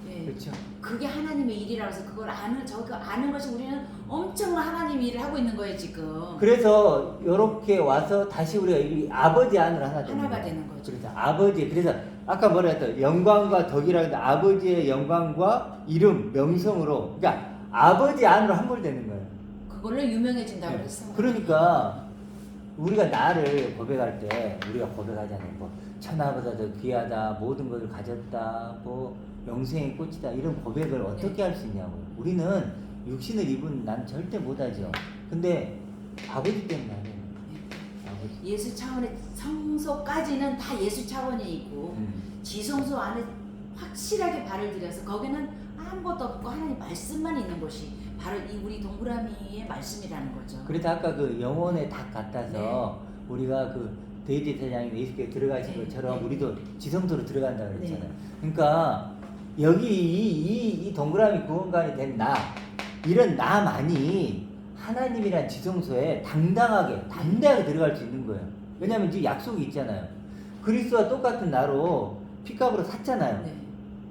네. 그렇죠. 그게 하나님의 일이라고 해서 그걸 아는 것이 우리는 엄청난 하나님 일을 하고 있는 거예요 지금. 그래서 이렇게 와서 다시 우리가 이 아버지 안으로 하나 되는 하나가 거예요. 되는 거죠. 그래서 아버지. 그래서 아까 뭐라 했다. 영광과 덕이라 했는데 아버지의 영광과 이름, 명성으로. 그러니까 아버지 안으로 함몰되는 거예요. 그걸로 유명해진다고 네. 그랬어. 그러니까 우리가 나를 고백할 때 우리가 고백하잖아요. 뭐 천하보다 더 귀하다, 모든 것을 가졌다, 뭐 영생의 꽃이다 이런 고백을 어떻게 할 수 있냐고요. 우리는 육신을 입은 난 절대 못하죠. 근데 아버지 때문에 안 해요. 아버지. 예수 차원의 성소까지는 다 예수 차원이 있고 지성소 안에 확실하게 발을 들여서 거기는 아무것도 없고 하나님 말씀만 있는 곳이 바로 이 우리 동그라미의 말씀이라는 거죠. 그래서 아까 그 영혼의 닭 같아서 우리가 그 데이지 대장이 예수께 들어가신 네. 것처럼 네. 우리도 지성소로 들어간다 그랬잖아요. 네. 그러니까 여기 이 동그라미 구원관이 된 나, 이런 나만이 하나님이란 지성소에 담대하게 들어갈 수 있는 거예요. 왜냐하면 지금 약속이 있잖아요. 그리스도와 똑같은 나로 피값으로 샀잖아요. 네.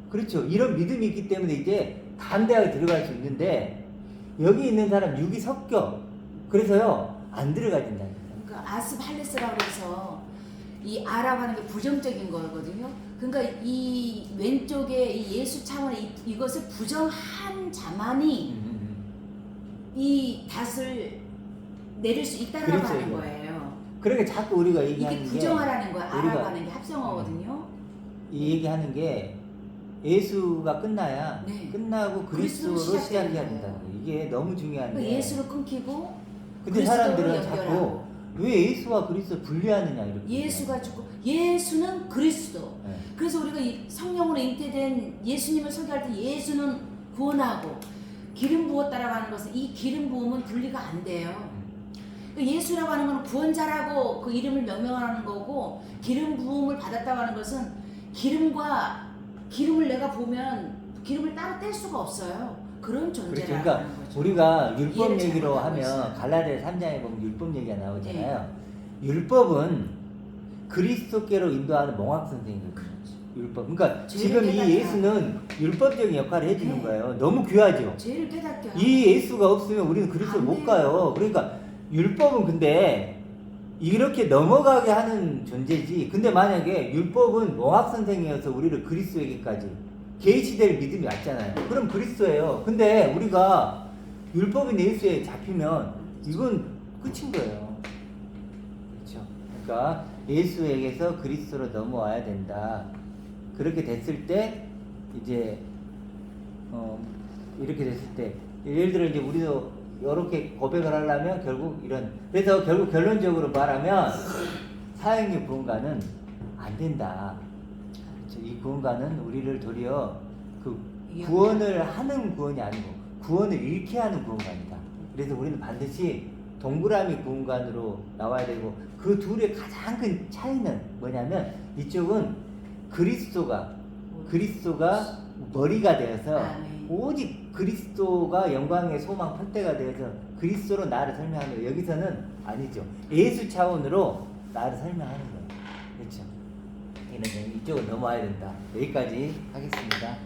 그렇죠. 이런 믿음이 있기 때문에 이제 담대하게 들어갈 수 있는데 여기 있는 사람 육이 섞여. 그래서요 안 들어가야 된다는 거예요. 그러니까 아스팔레스라고 해서 이 아라고 하는 게 부정적인 거거든요. 그러니까 이 왼쪽에 이 예수 차원의 이것을 부정한 자만이 이 닷을 내릴 수 있다라고 그렇죠, 하는 이거. 거예요. 그러니까 자꾸 우리가 얘기하는 이게 게 부정하라는 거야. 아라고 우리가 하는 게 합성어거든요. 이 얘기하는 게 예수가 끝나야 네. 끝나고 그리스도로 그리스도로 시작해야 시작해야 된다는 돼요. 거예요. 이게 너무 중요한 그러니까 게 예수를 끊기고 근데 그리스도로 사람들은 연결하고. 자꾸 왜 예수와 그리스도 분리하느냐 이렇게. 예수가 죽고 예수는 그리스도. 네. 그래서 우리가 이 성령으로 잉태된 예수님을 소개할 때 예수는 구원하고 기름 부었다라고 하는 것은 이 기름 부음은 분리가 안 돼요. 그 예수라고 하는 건 구원자라고 그 이름을 명명하는 거고 기름 부음을 받았다고 하는 것은 기름을 내가 보면 기름을 따로 뗄 수가 없어요. 그런 존재라고 그렇죠. 그러니까 하는 거죠. 우리가 율법 이해를 얘기로 잘못하고 하면 있어요. 갈라디아 3장에 보면 율법 얘기가 나오잖아요. 율법은 그리스도께로 인도하는 몽학 선생이거든요. 율법. 그러니까 죄를 지금 이 깨닫게 예수는 율법적인 역할을 해주는 네. 거예요. 너무 귀하죠. 죄를 깨닫게 하고 이 예수가 없으면 우리는 그리스도 안 못 돼요. 가요. 그러니까 율법은 근데 이렇게 넘어가게 하는 존재지. 근데 만약에 율법은 몽학 선생이어서 우리를 그리스도에게까지 계시될 믿음이 왔잖아요. 그럼 그리스도예요. 근데 우리가 율법인 예수에 잡히면 이건 끝인 거예요. 그렇죠. 그러니까 예수에게서 그리스도로 넘어와야 된다. 그렇게 됐을 때 이제 이렇게 됐을 때 예를 들어 이제 우리도 이렇게 고백을 하려면 결국 그래서 결국 결론적으로 말하면 사형의 구원가는 안 된다. 그렇죠. 이 구원가는 우리를 도리어 그 구원을 하는 구원이 아니고 구원을 잃게 하는 구원관이다. 그래서 우리는 반드시 동그라미 구원관으로 나와야 되고 그 둘의 가장 큰 차이는 뭐냐면 이쪽은 그리스도가 머리가 되어서 아멘. 오직 그리스도가 영광의 소망 펼대가 되어서 그리스도로 나를 설명하는 거예요. 여기서는 아니죠. 예수 차원으로 나를 설명하는 거예요. 그렇죠. 이쪽은 넘어와야 된다. 여기까지 하겠습니다.